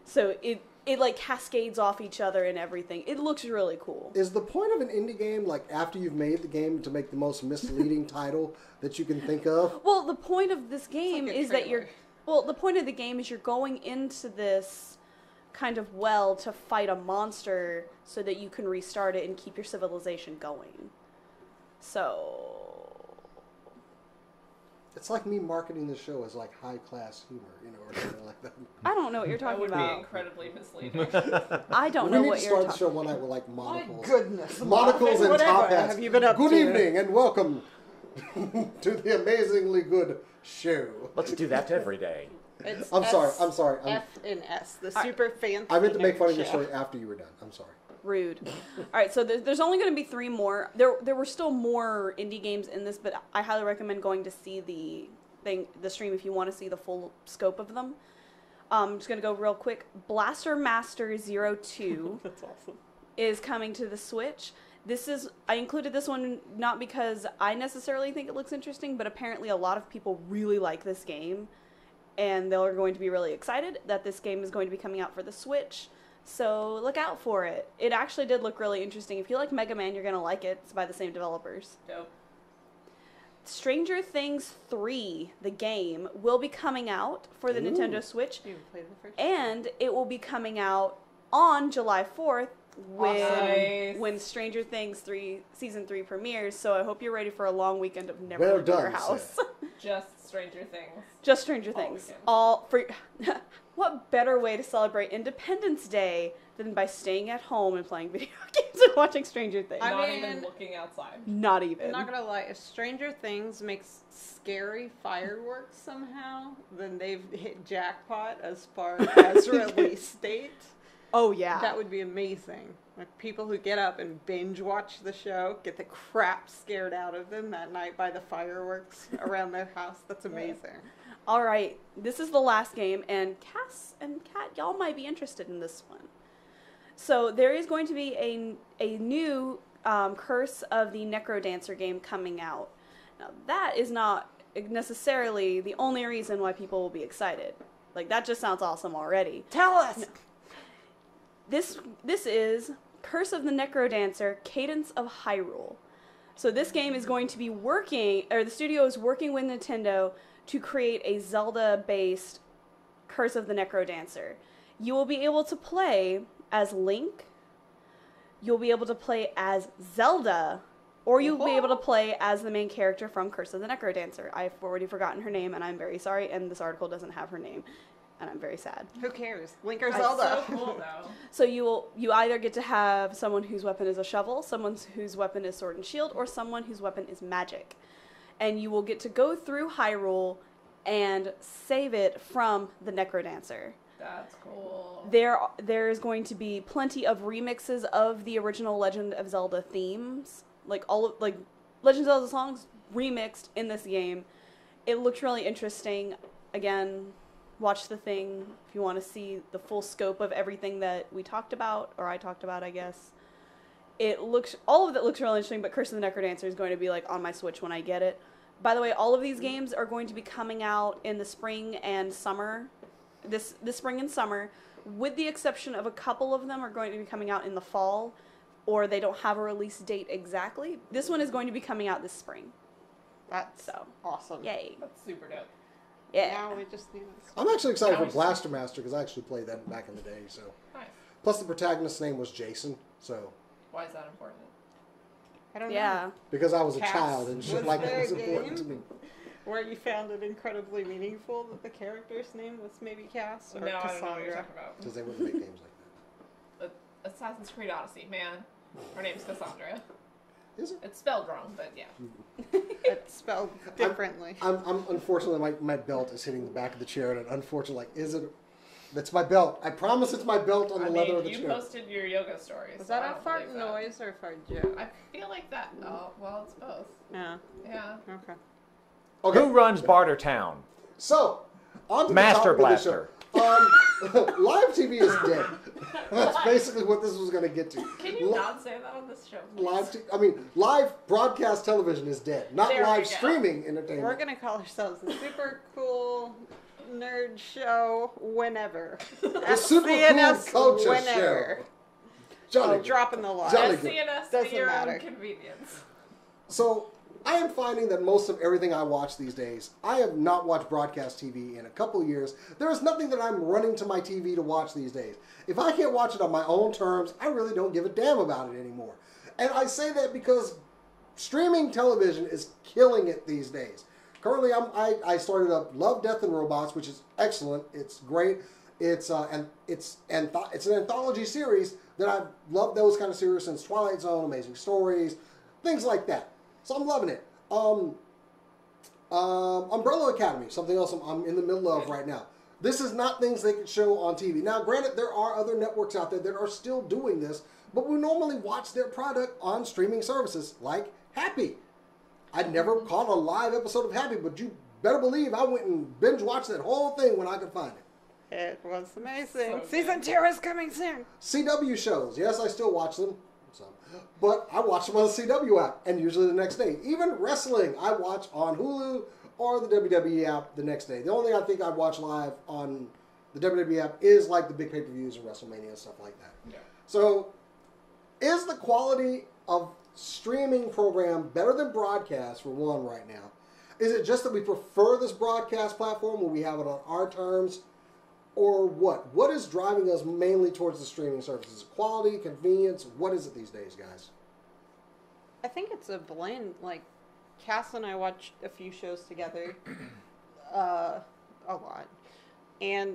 So it like cascades off each other and everything. It looks really cool. Is the point of an indie game, like after you've made the game, to make the most misleading title that you can think of? Well, the point of this game like a is that trailer. the point of the game is you're going into this kind of well to fight a monster so that you can restart it and keep your civilization going. So It's like me marketing the show as like high class humor, or something like that. I don't know what you're That talking would be about. incredibly misleading. I don't We know need what to you're start the show talking one night with like monocles. goodness. Monocles and Whatever top hats. have you been up Good to? evening and welcome to the amazingly good show. Let's do that every day. It's I'm sorry. F I'm, and S, the super fancy. I meant to make fun of your show. story after you were done. I'm sorry. Rude. All right, so there's only going to be 3 more. There were still more indie games in this, but I highly recommend going to see the stream if you want to see the full scope of them. I'm just going to go real quick. Blaster Master 02 That's awesome. is coming to the Switch. I included this one not because I necessarily think it looks interesting, but apparently a lot of people really like this game, and they're going to be really excited that this game is going to be coming out for the Switch. So look out for it. It actually did look really interesting. If you like Mega Man, you're going to like it. It's by the same developers. Dope. Stranger Things 3, the game, will be coming out for the Ooh. Nintendo Switch, You played the first and it will be coming out on July 4th Nice. when Stranger Things 3 Season 3 premieres, so I hope you're ready for a long weekend of never Well leaving your done, house. Just Stranger Things. Just Stranger All Things. weekend. All for what better way to celebrate Independence Day than by staying at home and playing video games and watching Stranger Things? I Not mean- even looking outside. Not even. I'm not gonna lie, if Stranger Things makes scary fireworks somehow, then they've hit jackpot as far as release date. Oh yeah. That would be amazing. Like people who get up and binge watch the show get the crap scared out of them that night by the fireworks around their house. That's amazing. All right, this is the last game, and Cass and Kat, y'all might be interested in this one. So there is going to be a new Curse of the Necrodancer game coming out. Now that is not necessarily the only reason why people will be excited. Like that just sounds awesome already. Tell us. This is Curse of the Necrodancer: Cadence of Hyrule. So this game is going to be the studio is working with Nintendo to create a Zelda-based Curse of the Necrodancer. You will be able to play as Link, you'll be able to play as Zelda, or you'll be able to play as the main character from Curse of the Necrodancer. I've already forgotten her name, and I'm very sorry, and this article doesn't have her name. and I'm very sad. Who cares? Link or That's Zelda. so cool, though. So you either get to have someone whose weapon is a shovel, someone whose weapon is sword and shield, or someone whose weapon is magic. And you will get to go through Hyrule and save it from the Necrodancer. That's cool. There is going to be plenty of remixes of the original Legend of Zelda themes, like Legend of Zelda songs remixed in this game. It looks really interesting. Again, watch the thing if you want to see the full scope of everything that we talked about, or I talked about, I guess. All of it looks really interesting, but Curse of the Necrodancer is going to be like on my Switch when I get it. By the way, all of these games are going to be coming out in the spring and summer. This spring and summer, with the exception of a couple of them are going to be coming out in the fall, or they don't have a release date exactly. This one is going to be coming out this spring. That's So, awesome. yay. That's super dope. Yeah. Now we just need I'm actually excited for Nice. Blaster Master because I actually played that back in the day. So, Nice. plus the protagonist's name was Jason. So, Why is that important? I don't Yeah. know. because I was a Cats child and shit was like that their was important to game? me. Where you found it incredibly meaningful that the character's name was maybe Cass or No, I don't know what you're Cassandra. talking about. Because they wouldn't make games like Assassin's Creed Odyssey, man. Her name's Cassandra. that. Is it? It's spelled wrong, but yeah. It's spelled differently. I'm unfortunately my belt is hitting the back of the chair, and unfortunately, like, is it? That's my belt. I promise it's my belt on the leather of the you chair. posted your yoga stories. Was so that I a don't fart believe that. noise or a fart joke? I feel like that. Oh, well, it's both. Yeah. Yeah. Okay. Okay, Who runs Bartertown? so on to Master the topic of the Blaster. show. Live TV is dead. That's basically what this was going to get to. Can you not say that on this show? Please? Live broadcast television is dead. Not There we live go. streaming entertainment. We're gonna call ourselves the super cool nerd show whenever. The super SCNS cool culture whenever. show. Jolly Oh, good. dropping the line. Jolly good. SCNS Doesn't at your matter. own convenience. So I am finding that most of everything I watch these days, I have not watched broadcast TV in a couple of years. There is nothing that I'm running to my TV to watch these days. If I can't watch it on my own terms, I really don't give a damn about it anymore. And I say that because streaming television is killing it these days. Currently, I started up Love, Death, and Robots, which is excellent. It's great. It's an anthology series that I've loved those kind of series since Twilight Zone, Amazing Stories, things like that. So I'm loving it. Umbrella Academy, something else I'm in the middle of right now. This is not things they could show on TV. Now, granted, there are other networks out there that are still doing this, but we normally watch their product on streaming services like Happy. I'd never caught a live episode of Happy, but you better believe I went and binge watched that whole thing when I could find it. It was amazing. So good. Season 2 is coming soon. CW shows, yes, I still watch them, but I watch them on the CW app, and usually the next day. Even wrestling, I watch on Hulu or the WWE app the next day. The only thing I think I watch live on the WWE app is like the big pay-per-views and WrestleMania and stuff like that. Yeah. So, is the quality of streaming program better than broadcast, for one, right now? Is it just that we prefer this broadcast platform when we have it on our terms? Or what? What is driving us mainly towards the streaming services? Quality, convenience? What is it these days, guys? I think it's a blend. Like, Cass and I watched a few shows together, a lot, and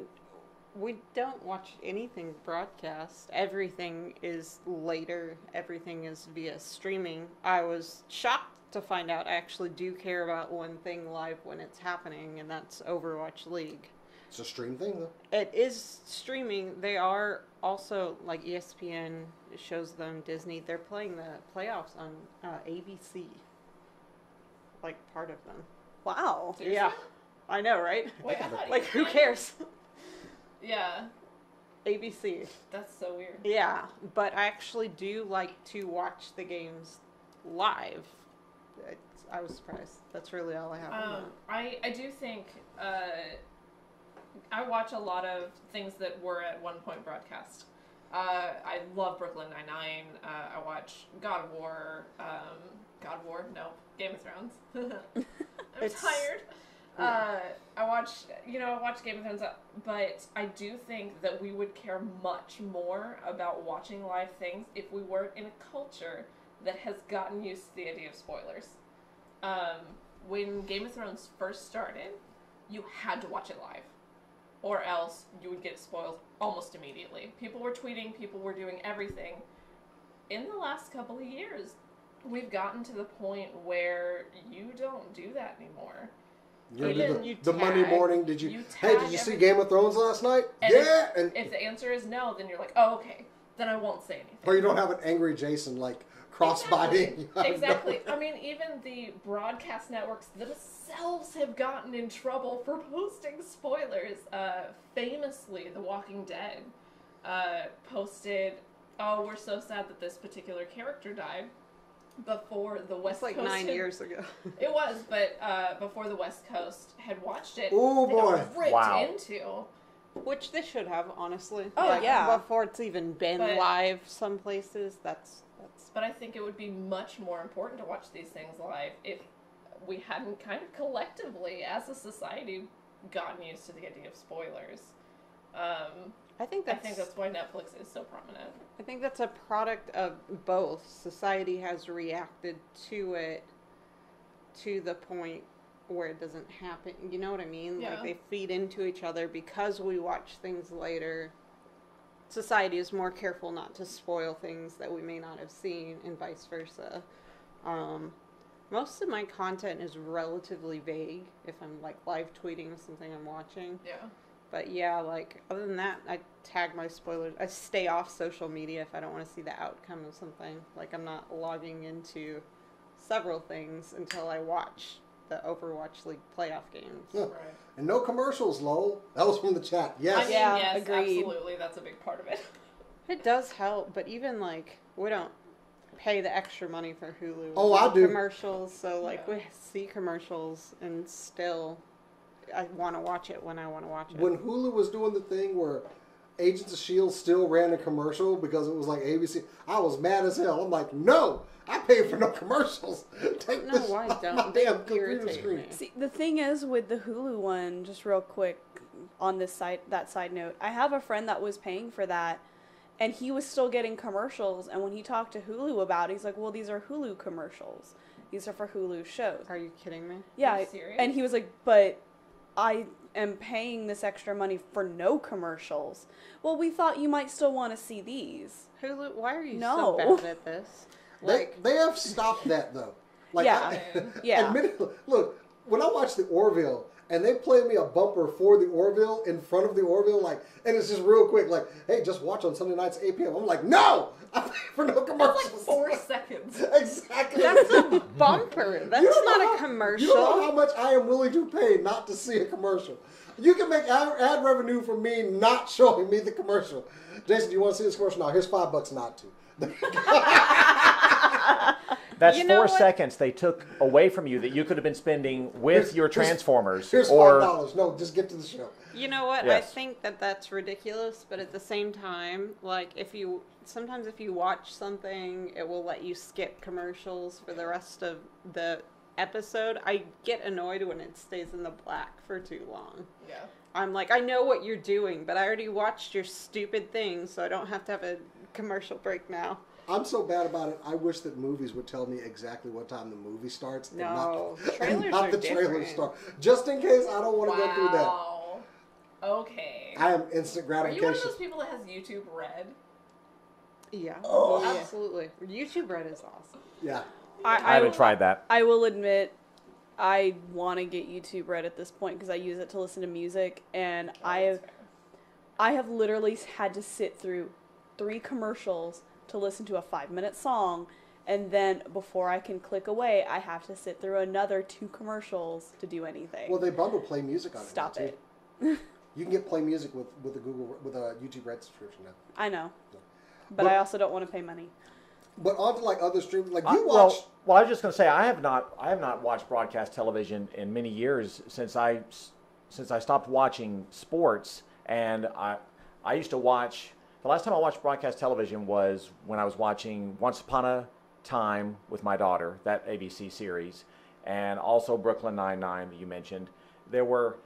we don't watch anything broadcast. Everything is later. Everything is via streaming. I was shocked to find out I actually do care about one thing live when it's happening, and that's Overwatch League. It's a stream thing, though. It is streaming. They are also, like, ESPN shows them, Disney. They're playing the playoffs on ABC. Like, part of them. Wow. Seriously? Yeah. I know, right? Wait, I thought Like, who ESPN cares? Yeah. ABC. That's so weird. Yeah, but I actually do like to watch the games live. I was surprised. That's really all I have on that. I do think I watch a lot of things that were at one point broadcast. I love Brooklyn Nine-Nine. I watch God of War. No, Game of Thrones. I'm It's- tired. I watch Game of Thrones, but I do think that we would care much more about watching live things if we weren't in a culture that has gotten used to the idea of spoilers. When Game of Thrones first started, you had to watch it live. or else you would get spoiled almost immediately. People were tweeting, people were doing everything. In the last couple of years, we've gotten to the point where you don't do that anymore. The Monday morning, did you tag see Game of Thrones last night? And yeah! If the answer is no, then you're like, oh, okay. Then I won't say anything. Or you don't have an angry Jason, like, cross-biting. Exactly. I mean, even the broadcast networks themselves have gotten in trouble for posting spoilers. Famously, The Walking Dead posted, oh, we're so sad that this particular character died, before the West Coast... It's like 9 years ago. It was, but before the West Coast had watched it, oh boy, ripped into... Which they should have, honestly. Oh, like, yeah. Before it's even been live some places, that's... But I think it would be much more important to watch these things live if we hadn't kind of collectively, as a society, gotten used to the idea of spoilers. I think that's why Netflix is so prominent. I think that's a product of both. Society has reacted to it to the point where it doesn't happen. You know what I mean? Yeah. Like, they feed into each other because we watch things later. Society is more careful not to spoil things that we may not have seen, and vice versa. Most of my content is relatively vague if I'm, like, live tweeting something I'm watching. Yeah. But yeah, like, other than that, I tag my spoilers. I stay off social media if I don't want to see the outcome of something. Like, I'm not logging into several things until I watch the Overwatch League playoff games. Yeah. Right. And no commercials, Lowell. That was from the chat. Yes. I mean, Yeah, yes, agreed. absolutely. That's a big part of it. It does help, but even, like, we don't pay the extra money for Hulu. Oh, I do. Commercials, so, like, we see commercials, and still, I want to watch it when I want to watch it. When Hulu was doing the thing where Agents of S.H.I.E.L.D. still ran a commercial because it was like ABC, I was mad as hell. I'm like, no, I paid for no commercials. Take No, this why off don't my they damn computer irritate screen. me? See, the thing is with the Hulu one, just real quick on this side note, I have a friend that was paying for that, and he was still getting commercials. And when he talked to Hulu about it, he's like, "Well, these are Hulu commercials. These are for Hulu shows." Are you kidding me? Yeah, Are you serious? and he was like, "But I am paying this extra money for no commercials." Well, we thought you might still want to see these. Hulu, why are you No. so bad at this? Like, They have stopped that though. Like, Yeah. Yeah. Admittedly, look, when I watch the Orville and they play me a bumper for the Orville in front of the Orville, like, and it's just real quick, like, hey, just watch on Sunday nights at 8 p.m. I'm like, no, I pay for no commercials. That's like 4 seconds. Exactly. that's a bumper. That's You don't know not a how- commercial. You don't know how much I am willing to pay not to see a commercial. You can make ad revenue from me not showing me the commercial. Jason, do you want to see this commercial? No, here's $5 not to. That's You know 4 what? seconds they took away from you that you could have been spending with your Transformers. Here's or $5. No, just get to the show. You know what? Yes. I think that that's ridiculous, but at the same time, like, sometimes if you watch something, it will let you skip commercials for the rest of the episode. I get annoyed when it stays in the black for too long. Yeah. I'm like, I know what you're doing, but I already watched your stupid thing, so I don't have to have a commercial break now. I'm so bad about it. I wish that movies would tell me exactly what time the movie starts and No, not, trailers and not are the trailer different. start. Just in case I don't want to go through that. Wow. Okay. I am instant Are you one gratification. of those people that has YouTube Red? Yeah, Oh. absolutely. YouTube Red is awesome. Yeah. I haven't tried that. I will admit, I want to get YouTube Red at this point because I use it to listen to music, and That's fair. I have literally had to sit through 3 commercials to listen to a 5-minute song, and then before I can click away, I have to sit through another 2 commercials to do anything. Well, they bundle Play Music on it. Stop now, it. too. You can get Play Music with a YouTube Red subscription now. I know, but But- I also don't want to pay money. But on to like other streaming, like you watch. Well, I was just going to say I have not watched broadcast television in many years since I stopped watching sports, and I used to watch. The last time I watched broadcast television was when I was watching Once Upon a Time with my daughter, that ABC series, and also Brooklyn Nine-Nine that you mentioned. There weren't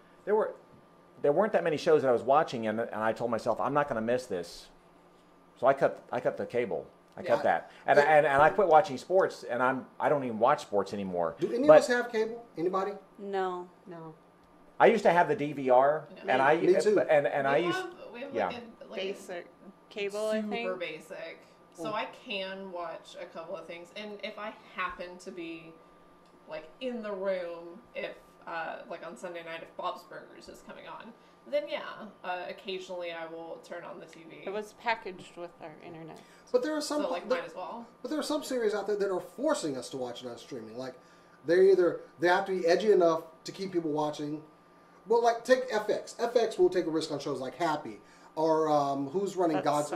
that many shows that I was watching, and I told myself I'm not going to miss this, so I cut the cable. I cut that, and I quit watching sports, and I don't even watch sports anymore. Do any But of us have cable? Anybody? No. No. I used to have the DVR, Yeah. and I Me too. and I we used have yeah. like Basic cable, I think. super basic. So I can watch a couple of things, and if I happen to be like in the room, if like on Sunday night, if Bob's Burgers is coming on, then yeah, occasionally I will turn on the TV. It was packaged with our internet. But there are some, so like might as well. but there are some series out there that are forcing us to watch it on streaming. Like they have to be edgy enough to keep people watching. Well, like take FX. FX will take a risk on shows like Happy, or who's running That's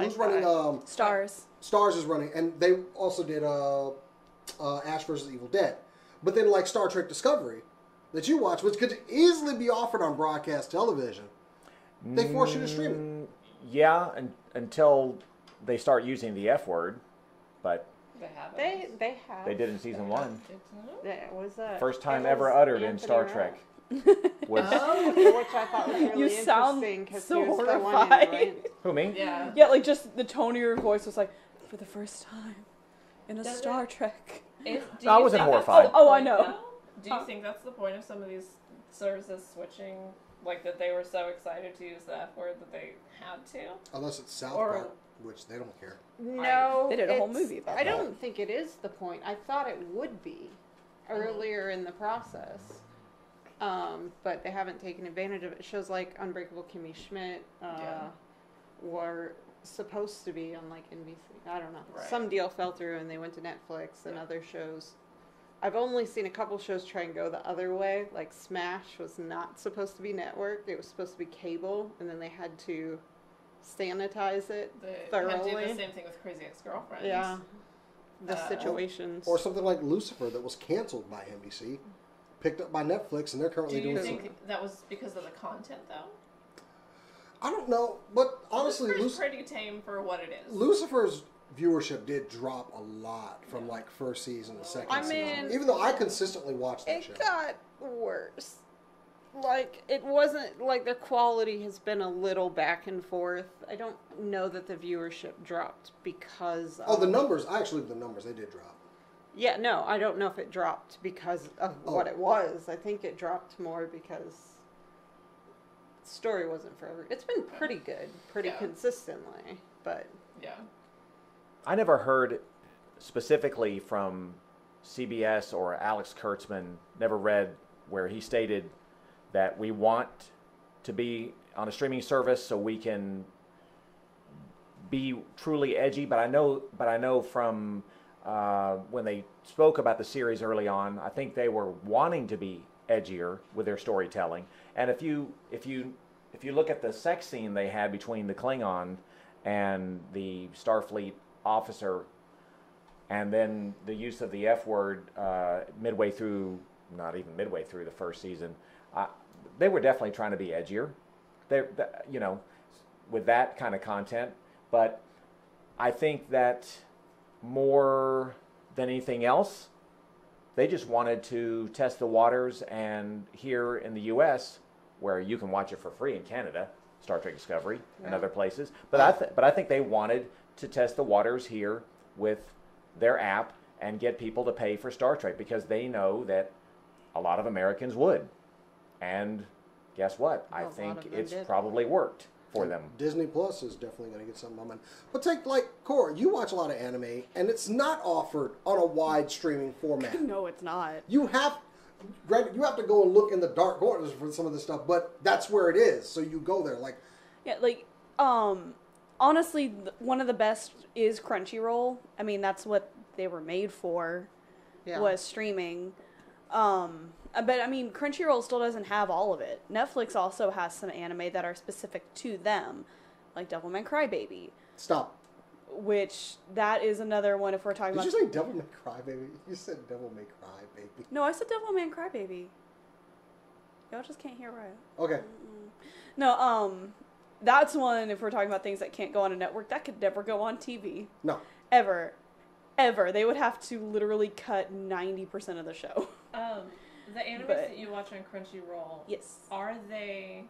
Stars. Stars is running, and they also did Ash vs. Evil Dead. But then like Star Trek Discovery, that you watch, which could easily be offered on broadcast television, they force you to stream it. Yeah, until they start using the F word, but They have They have. they did in season 1. That was First time it ever was uttered in Anthony Star Rao. Trek. Was Which I thought was really You sound interesting because so he was the one horrified. in Rent. who, me? Yeah. Yeah, like just the tone of your voice was like, for the first time in a Does Star it- Trek. Do I you wasn't think that's horrified. the Oh, I point, know. though? Do you think that's the point of some of these services switching? Like that they were so excited to use the F word that they had to? Unless it's South Or- Park, which they don't care. No, They did a whole it's- movie about I that. don't think it is the point. I thought it would be earlier in the process, but they haven't taken advantage of it. Shows like Unbreakable Kimmy Schmidt were supposed to be on like NBC. I don't know. Right. Some deal fell through, and they went to Netflix and other shows. I've only seen a couple shows try and go the other way. Like Smash was not supposed to be network; it was supposed to be cable, and then they had to sanitize it They thoroughly. did the same thing with Crazy Ex-Girlfriend. Yeah. The Uh, situations. Or something like Lucifer that was canceled by NBC, picked up by Netflix, and they're Do currently you doing think something. that was because of the content, though? I don't know, but honestly, Lucifer's pretty tame for what it is. Lucifer's viewership did drop a lot from like first season to second I season. mean, Even though I consistently watched that it show. got worse. Like, it wasn't, like, their quality has been a little back and forth. I don't know that the viewership dropped because of... Oh, the numbers, they did drop. Yeah, no, I don't know if it dropped because of what Oh. it was. I think it dropped more because the story wasn't for every... It's been pretty good, pretty Yeah. consistently, but... Yeah. I never heard specifically from CBS or Alex Kurtzman, never read where he stated that we want to be on a streaming service so we can be truly edgy. But I know from when they spoke about the series early on, I think they were wanting to be edgier with their storytelling. And if you look at the sex scene they had between the Klingon and the Starfleet officer, and then the use of the F word midway through, not even midway through the first season, they were definitely trying to be edgier. With that kind of content. But I think that more than anything else, they just wanted to test the waters. And here in the U.S., where you can watch it for free in Canada, Star Trek Discovery and other places, but I think they wanted to test the waters here with their app and get people to pay for Star Trek because they know that a lot of Americans would. And guess what? I lot think of them it's did. probably worked for them. Disney Plus is definitely going to get something on. But take like Cora, you watch a lot of anime, and it's not offered on a wide streaming format. No, it's not. You have to go and look in the dark corners for some of this stuff, but that's where it is. So you go there, like Yeah, like, honestly, one of the best is Crunchyroll. I mean, that's what they were made for, was streaming. But, I mean, Crunchyroll still doesn't have all of it. Netflix also has some anime that are specific to them, like Devilman Crybaby, stop. which that is another one if we're talking Did about... you say Devil May Cry, baby? You said Devil May Cry, baby. No, I said Devilman Crybaby. Y'all just can't hear right. Okay. No, that's one, if we're talking about things that can't go on a network, that could never go on TV. No. Ever. Ever. They would have to literally cut 90% of the show. The animes But- that you watch on Crunchyroll, Yes. are they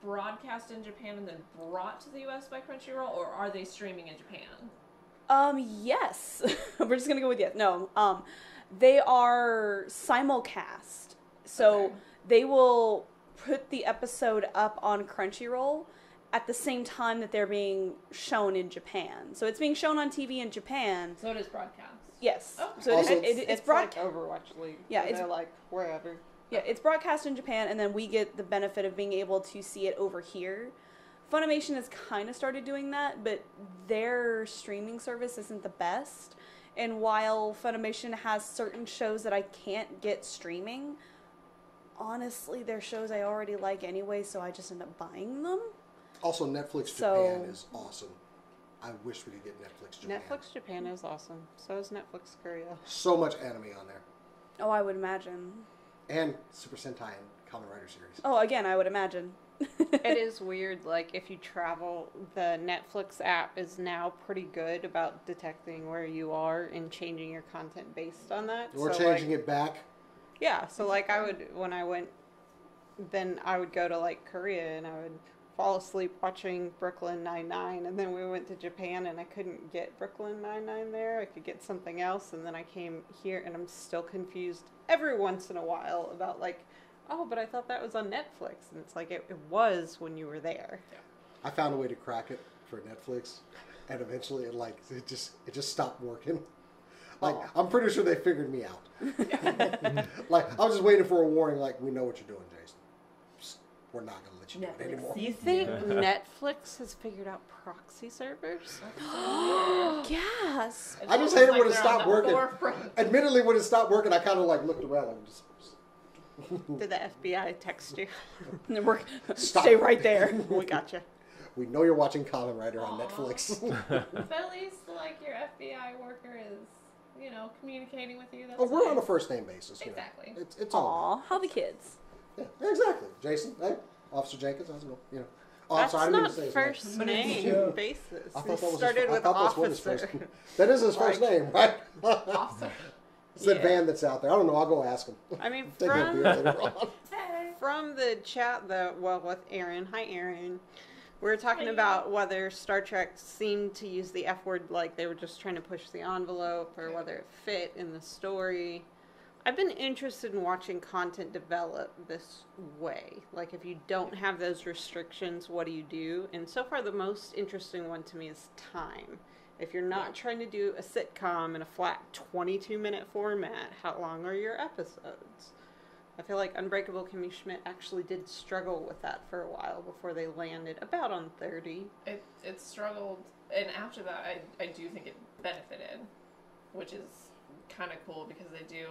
broadcast in Japan and then brought to the US by Crunchyroll, or are they streaming in Japan? Yes. We're just gonna go with yes. No. They are simulcast. So Okay. they will put the episode up on Crunchyroll at the same time that they're being shown in Japan. So it's being shown on TV in Japan. So it is broadcast. Yes. Okay. So Also, it's like broadcast. Overwatch League. Yeah, where it's- they're like wherever. Yeah, it's broadcast in Japan, and then we get the benefit of being able to see it over here. Funimation has kind of started doing that, but their streaming service isn't the best. And while Funimation has certain shows that I can't get streaming, honestly, they're shows I already like anyway, so I just end up buying them. Also, Netflix So- Japan is awesome. I wish we could get Netflix Japan. Netflix Japan is awesome. So is Netflix Korea. So much anime on there. Oh, I would imagine. And Super Sentai and Kamen Rider series. Oh, again, I would imagine. It is weird, like, if you travel, the Netflix app is now pretty good about detecting where you are and changing your content based on that. We're So, changing like, it back. Yeah, so, like, when I went, then I would go to, like, Korea and I would fall asleep watching Brooklyn Nine-Nine, and then we went to Japan and I couldn't get Brooklyn Nine-Nine there. I could get something else, and then I came here and I'm still confused every once in a while about, like, oh, but I thought that was on Netflix. And it's like, it was when you were there. I found a way to crack it for Netflix, and eventually it just stopped working. Like, Aw. I'm pretty sure they figured me out. Like, I was just waiting for a warning, like, we know what you're doing, Jason. Psst, we're not going to let you do it Netflix anymore. You think Netflix has figured out proxy servers? Yes. It's I just almost hate it like when it they're stopped on the working. forefront. Admittedly, when it stopped working, I kind of, like, looked around, like, just... Did the FBI text you? Stop. Stay right there. We got you. We know you're watching Kamen Rider on Aw. Netflix. But at least, like, your FBI worker is, you know, communicating with you. That's Oh, we're on a nice. first name basis. You know. Exactly. It's all. Aw, how the kids? Yeah, exactly. Jason, hey, Officer Jenkins, how's it going? You know. Oh, I'm That's sorry, I didn't mean not to say his first name. name Yeah. basis. I It thought that was started his, with I thought that's what his officer. first. That is his first Like- name, right? Awesome. It's that Yeah. van that's out there. I don't know. I'll go ask him. I mean, Take a beer later on. Hey. from the chat, with Aaron. Hi, Aaron. We were talking Hi. about whether Star Trek seemed to use the F word like they were just trying to push the envelope, or whether it fit in the story. I've been interested in watching content develop this way. Like, if you don't have those restrictions, what do you do? And so far, the most interesting one to me is time. If you're not trying to do a sitcom in a flat 22-minute format, how long are your episodes? I feel like Unbreakable Kimmy Schmidt actually did struggle with that for a while before they landed about on 30. It struggled, and after that, I do think it benefited, which is kind of cool because they do.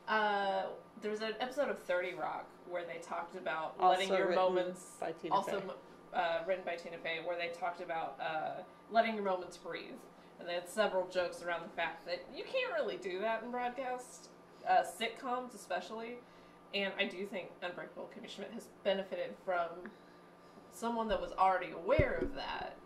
There was an episode of 30 Rock where they talked about letting Also your written moments. by Tina Also Fey. written by Tina Fey, where they talked about letting your moments breathe, and they had several jokes around the fact that you can't really do that in broadcast sitcoms, especially. And I do think Unbreakable Kimmy Schmidt has benefited from someone that was already aware of that,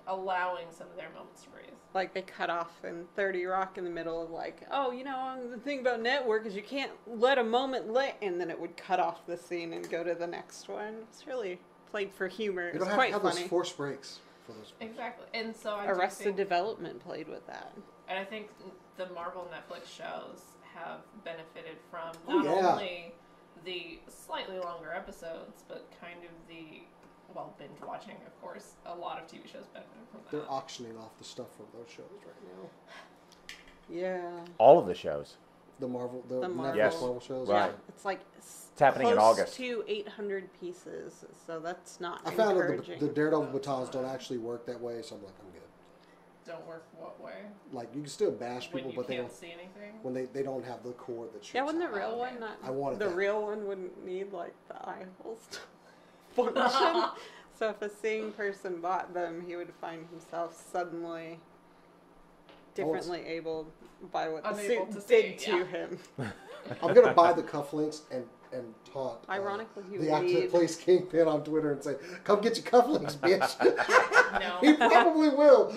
allowing some of their moments to breathe. Like, they cut off in 30 Rock in the middle of, like, oh, you know, the thing about network is you can't let a moment and then it would cut off the scene and go to the next one. It's really played for humor. You It's don't have quite to have funny. those force breaks for those. Exactly, and so I do Arrested think, Development played with that. and I think the Marvel Netflix shows have benefited from Oh, not yeah. only the slightly longer episodes, but kind of the binge watching. Of course, a lot of TV shows benefited from that. They're auctioning off the stuff from those shows right now. Yeah. All of the shows. The Marvel, the The Netflix Marvel. Yes. Marvel shows. Right. Yeah, it's like It's happening in close August. to 800 pieces, so that's not I found that encouraging. the Daredevil batons don't actually work that way, so I'm like, I'm good. Don't work what way? Like, you can still bash When people, you but they can't don't. see anything. When they don't have the cord that shoots. Yeah, wouldn't the out. real okay. one not? I wanted the that. real one wouldn't need like the eye holes to function. So if a seeing person bought them, he would find himself suddenly differently abled by what the Unable suit to see, did to yeah. him. I'm gonna buy the cufflinks and taunt. Ironically, he the would actor that need. plays Kingpin on Twitter and say, "Come get your cufflinks, bitch." No, He probably will.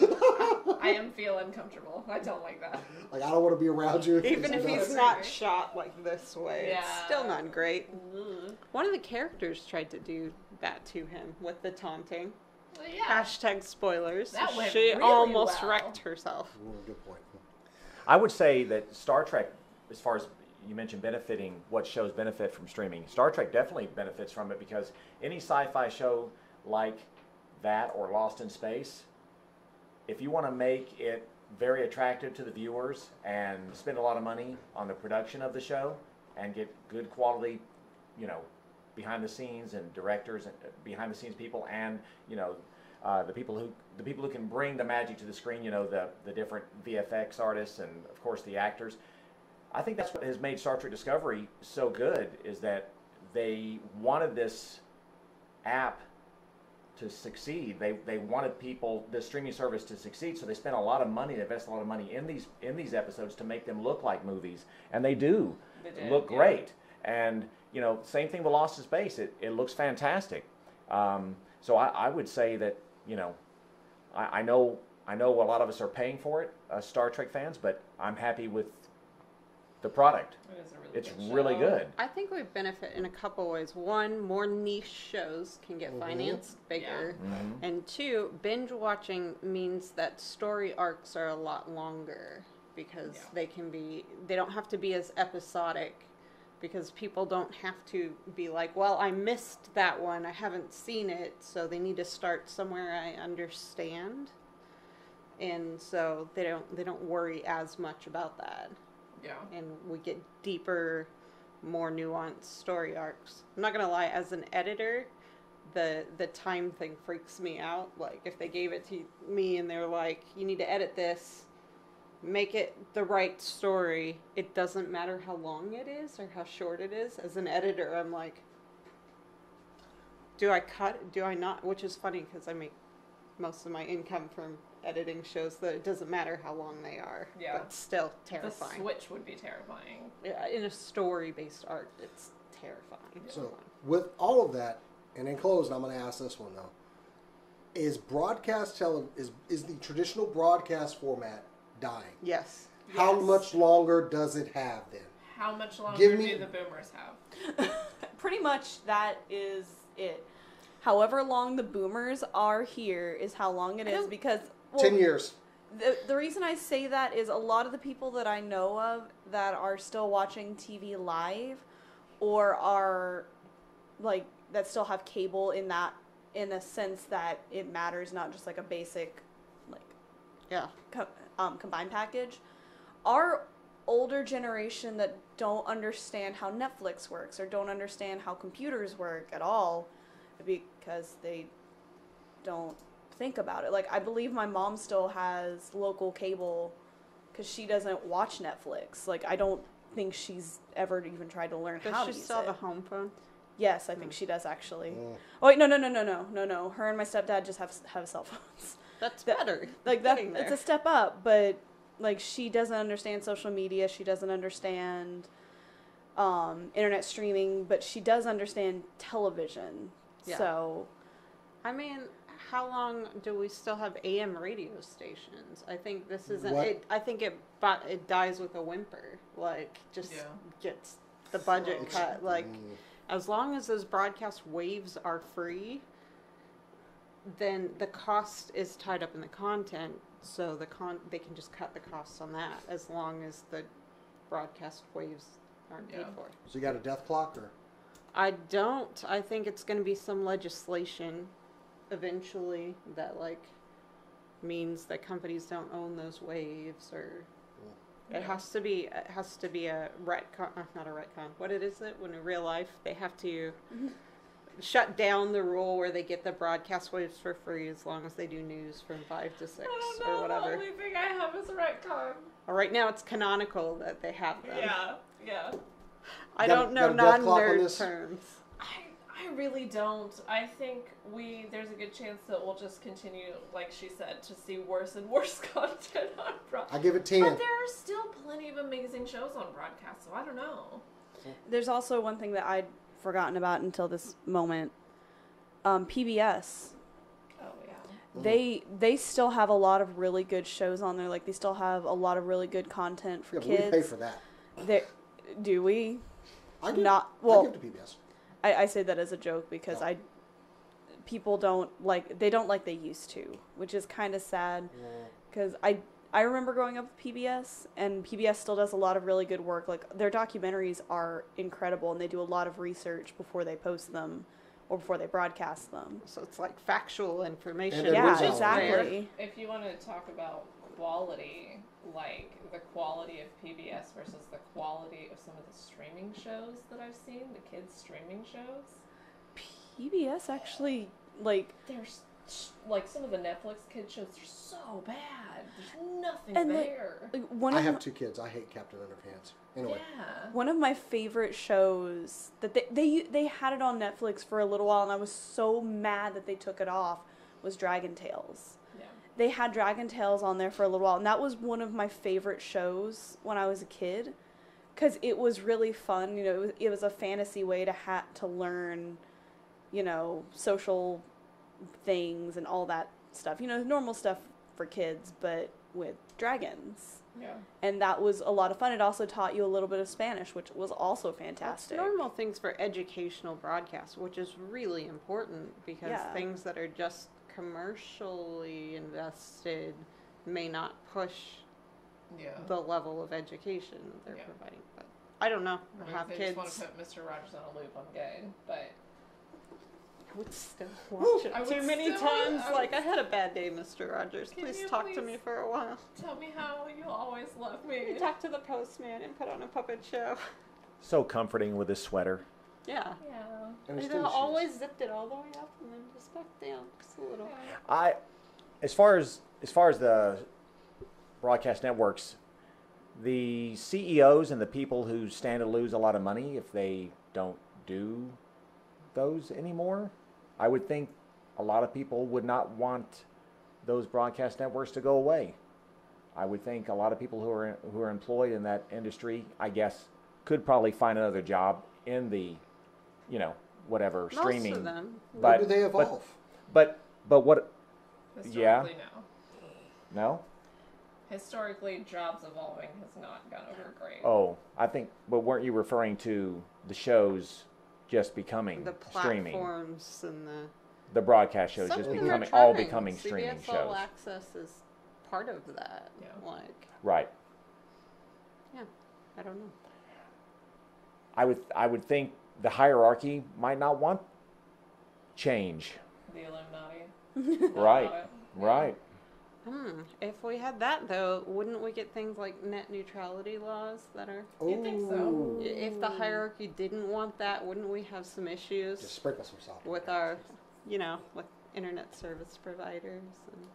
I am feeling uncomfortable. I don't like that. Like, I don't want to be around you. Even if you he's know. not shot like this way, it's Yeah. still not great. Ugh. One of the characters tried to do that to him with the taunting. Well, yeah. Hashtag spoilers. That went she really almost well. wrecked herself. Good point. I would say that Star Trek, as far as you mentioned benefiting, what shows benefit from streaming. Star Trek definitely benefits from it because any sci-fi show like that or Lost in Space, if you want to make it very attractive to the viewers and spend a lot of money on the production of the show and get good quality, behind the scenes and directors and behind the scenes people and the people who can bring the magic to the screen, the different VFX artists and of course the actors. I think that's what has made Star Trek Discovery so good, is that they wanted this app to succeed. They wanted the streaming service to succeed, so they spent a lot of money, invested a lot of money in these episodes to make them look like movies, and they do look great. And same thing with Lost in Space. It looks fantastic. So I would say that I know a lot of us are paying for it, Star Trek fans, but I'm happy with the product. It's really good. I think we benefit in a couple ways. One, more niche shows can get financed bigger. Yeah. Mm-hmm. And two, binge watching means that story arcs are a lot longer because they don't have to be as episodic, because people don't have to be like, well, I missed that one, I haven't seen it, so they need to start somewhere I understand. And so they don't worry as much about that. Yeah. And we get deeper, more nuanced story arcs. I'm not gonna lie, as an editor, the time thing freaks me out. Like, if they gave it to me and they're like, you need to edit this, make it the right story, it doesn't matter how long it is or how short it is. As an editor, I'm like, do I cut? Do I not? Which is funny because I make most of my income from editing shows that it doesn't matter how long they are. Yeah. But still terrifying. The switch would be terrifying. Yeah, in a story-based art, it's terrifying. So, with all of that, and in closing, I'm going to ask this one, though. Is the traditional broadcast format dying? Yes. How much longer does it have, then? How much longer do the boomers have? Pretty much that is it. However long the boomers are here is how long it is, because... 10 years. The reason I say that is a lot of the people that I know of that are still watching TV live or are, like, that still have cable in a sense that it matters, not just like a basic, like, combined package, are older generation that don't understand how Netflix works or don't understand how computers work at all because they don't think about it. Like, I believe my mom still has local cable because she doesn't watch Netflix. Like, I don't think she's ever even tried to learn how to use it. Does she still have a home phone? Yes, I think she does, actually. Oh, wait, no. Her and my stepdad just have cell phones. That's better. Like, it's a step up, but, like, she doesn't understand social media. She doesn't understand internet streaming, but she does understand television. Yeah. So, I mean, how long do we still have AM radio stations? I think this isn't. I think it dies with a whimper. Like, just gets the budget cut. Like, as long as those broadcast waves are free, then the cost is tied up in the content. So they can just cut the costs on that as long as the broadcast waves aren't paid for. So you got a death clock, or? I don't. I think it's going to be some legislation eventually that, like, means that companies don't own those waves, or it has to be a retcon, not a retcon. What is it when in real life they have to shut down the rule where they get the broadcast waves for free as long as they do news from 5 to 6 or whatever. The only thing I have is a retcon. Well, right now it's canonical that they have them. Yeah. I don't know non-nerd terms. I really don't. I think there's a good chance that we'll just continue, like she said, to see worse and worse content on broadcast. I give it 10. But there are still plenty of amazing shows on broadcast, so I don't know. There's also one thing that I'd forgotten about until this moment. PBS. Oh, yeah. They still have a lot of really good shows on there. Like, they still have a lot of really good content for kids. We pay for that. Do we? I give to PBS. I say that as a joke because people don't like they used to, which is kind of sad because I I remember growing up with PBS, and PBS still does a lot of really good work. Like, their documentaries are incredible, and they do a lot of research before they post them or before they broadcast them. So it's like factual information. And it Yeah, was out exactly. If you want to talk about quality, like the quality of PBS versus the quality of some of the streaming shows that I've seen, the kids' streaming shows, PBS actually, like... there's like some of the Netflix kids shows are so bad. There's nothing And, there. like one I of have 2 kids. I hate Captain Underpants. Anyway. Yeah. One of my favorite shows that they had it on Netflix for a little while, and I was so mad that they took it off, was Dragon Tales. Yeah. They had Dragon Tales on there for a little while, and that was one of my favorite shows when I was a kid, because it was really fun. You know, it was a fantasy way to learn, you know, social things and all that stuff. You know, normal stuff for kids, but with dragons. Yeah. And that was a lot of fun. It also taught you a little bit of Spanish, which was also That's fantastic. normal things for educational broadcasts, which is really important because Yeah. things that are just commercially invested may not push Yeah. the level of education that they're Yeah. providing. But I don't know. I I mean, have they kids. just want to put Mr. Rogers on a loop. I'm gay, but I would still watch I it would too many still- times. I would- Like, I had a bad day, Mr. Rogers. Can Please you talk to please- me for a while. tell me how you'll always love me. We talked to the postman and put on a puppet show. So comforting with his sweater. Yeah. Yeah. And his They tennis shoes. always zipped it all the way up and then just back down just a little. As far as the broadcast networks, the CEOs and the people who stand to lose a lot of money if they don't do those anymore, I would think a lot of people would not want those broadcast networks to go away. I would think a lot of people who are employed in that industry, I guess, could probably find another job in the, you know, whatever streaming. Most of them. Where do they evolve? But what? Historically, no. No. Historically, jobs evolving has not gone over great. Oh, I think. But weren't you referring to the shows just becoming The streaming? platforms and The broadcast shows some just of them are becoming all trying. becoming streaming CBS All shows. Access is part of that. Yeah. Like, Right. yeah, I don't know. I would think the hierarchy might not want change. The Illuminati. Right. Yeah. Right. If we had that though, wouldn't we get things like net neutrality laws that are? You think so? Ooh. If the hierarchy didn't want that, wouldn't we have some issues Just sprinkle some salt. with our, you know, with internet service providers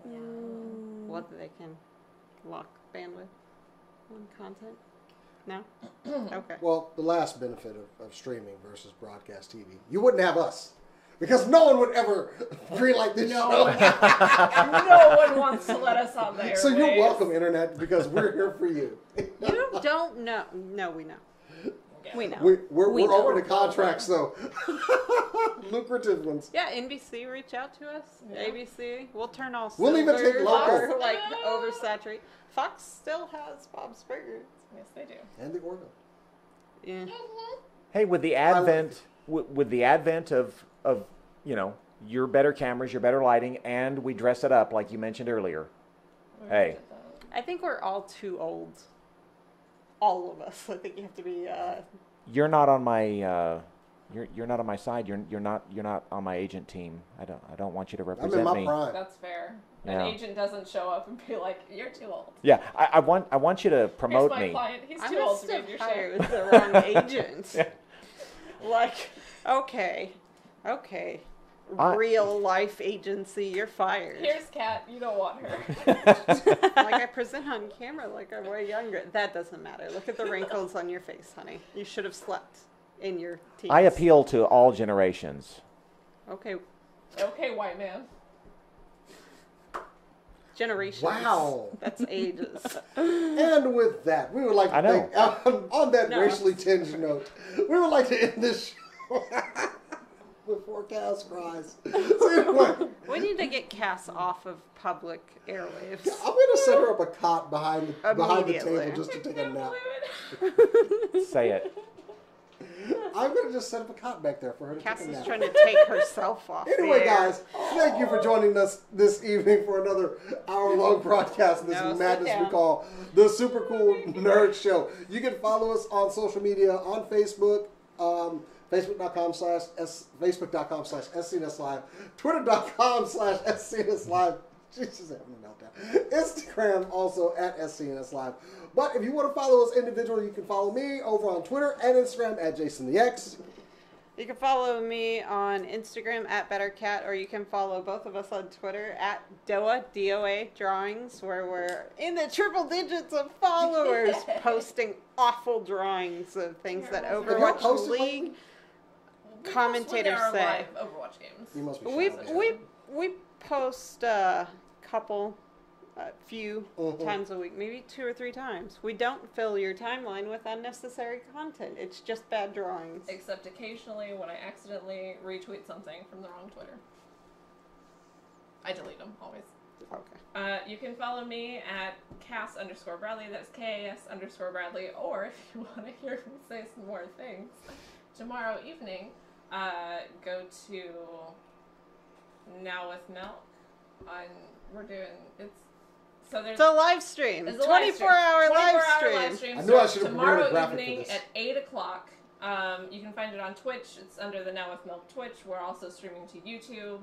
and whether they can lock bandwidth on content? No? Okay. Well, the last benefit of streaming versus broadcast TV, you wouldn't have us. Because no one would ever greenlight this show. No one wants to let us on the airwaves. So you're welcome, Internet, because we're here for you. You don't know. No, we know. Yeah. We know. We're We know. open to contracts, though. Lucrative ones. Yeah, NBC, reach out to us. Yeah. ABC, we'll turn all We'll even take silver local. or, like oversaturate. Fox still has Bob's Burgers. Yes, they do. And the Orville. Yeah. Hey, with the advent with the advent of you know, your better cameras, your better lighting, and we dress it up like you mentioned earlier. Hey. I think we're all too old. All of us. I think you have to be. You're not on my you're not on my side. You're not on my agent team. I don't want you to I'm in represent my me. prime. That's fair. Yeah. An agent doesn't show up and be like, "You're too old." Yeah, I want you to promote Here's my me. client. He's I'm too old to be in just your show. hired the wrong agent. Yeah. Like, okay. I- Real life agency, you're fired. Here's Kat. You don't want her. Like I present on camera like I'm way younger. That doesn't matter. Look at the wrinkles on your face, honey. You should have slept in your teens. I appeal to all generations. Okay, Okay, white man. generations. Wow. That's ages. And with that, we would like to I know. thank, on that No. racially tinged note, we would like to end this show before Cass cries. So anyway, We need to get Cass off of public airwaves. I'm going to set her up a cot behind the Immediately. table just to take a nap. Believe it. Say it. I'm going to just set up a cot back there for her to Cass take a is nap. trying to take herself off. Anyway, the air. guys, thank you for joining us this evening for another hour-long broadcast of this No, sit madness we down. call the Super Cool Nerd Show. You can follow us on social media on Facebook, Facebook.com/SCNS Live, Twitter.com/SCNS Live. Jesus, having a meltdown. Instagram also at SCNS Live. But if you want to follow us individually, you can follow me over on Twitter and Instagram at JasonTheX. You can follow me on Instagram at BetterCat, or you can follow both of us on Twitter at DOA, DOA Drawings, where we're in the triple digits of followers, posting awful drawings of things that y'all Overwatch posted League We commentators post when there are say. live Overwatch games. You must be We post a few times a week, maybe 2 or 3 times. We don't fill your timeline with unnecessary content. It's just bad drawings. Except occasionally when I accidentally retweet something from the wrong Twitter. I delete them, always. Okay. You can follow me at Cass_Bradley, that's KAS_Bradley, or if you want to hear me say some more things, tomorrow evening, go to Now With Milk. We're doing, It's a live stream. It's a live stream. 24-hour live 24-hour live stream. I knew I starts should have prepared a tomorrow graphic for evening this. at 8 o'clock. You can find it on Twitch. It's under the Now With Milk Twitch. We're also streaming to YouTube.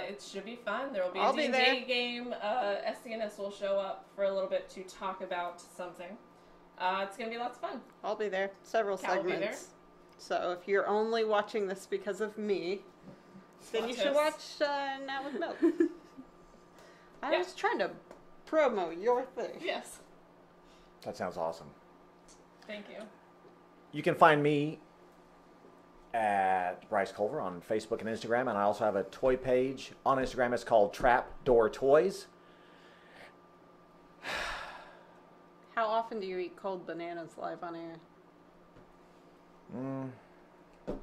It should be fun. There will be I'll a be D&D there. game. SCNS will show up for a little bit to talk about something. It's going to be lots of fun. I'll be there. Several Cal will be segments. there. So if you're only watching this because of me, then you should watch Now With Milk. I Yeah. was trying to promo your thing. Yes. That sounds awesome. Thank you. You can find me at Bryce Culver on Facebook and Instagram, and I also have a toy page on Instagram. It's called Trapdoor Toys. How often do you eat cold bananas live on air? So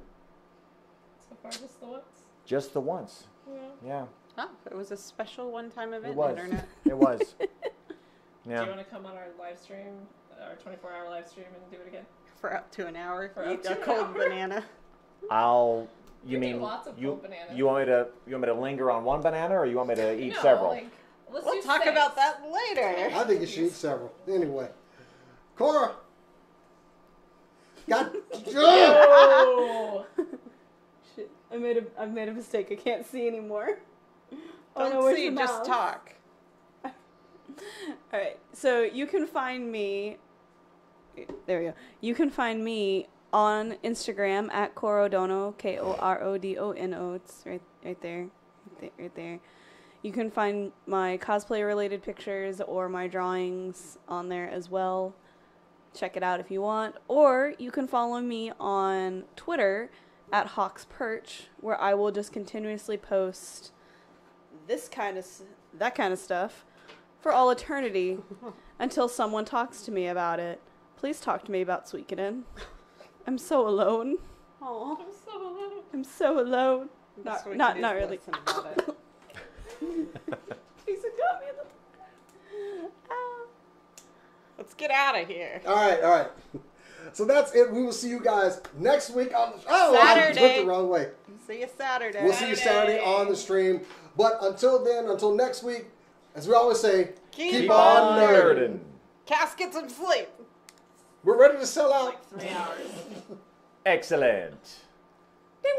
far, just the once. Just the once. Yeah, Oh, it was a special one-time event it was. internet. It was. Do you Yeah. want to come on our live stream, our 24-hour live stream, and do it again? For up to an hour. For Eat up to a an cold hour. banana. You We do mean lots of you? cold bananas. You want me to linger on one banana, or you want me to eat No, several? like, let's We'll do talk 6. about that later. I think you should eat several. Anyway. Cora! God. Oh! Shit, I've made a mistake. I can't see anymore. Don't where's see, the just mouse? talk. Alright, so you can find me. There we go. You can find me on Instagram at Korodono, Korodono. It's right there. Right there. You can find my cosplay related pictures or my drawings on there as well. Check it out if you want. Or you can follow me on Twitter at Hawks Perch, where I will just continuously post that kind of stuff for all eternity until someone talks to me about it. Please talk to me about Suikoden. I'm so alone. Oh, I'm so alone. I'm so alone. Not really. Jason got me in the... Ah. Let's get out of here. All right. So that's it. We will see you guys next week on the I Saturday. went the wrong way. See you Saturday. We'll see you Saturday on the stream. But until then, until next week, as we always say, keep on nerding. Cass, get some sleep. We're ready to sell out. Like 3 hours. Excellent. Ding.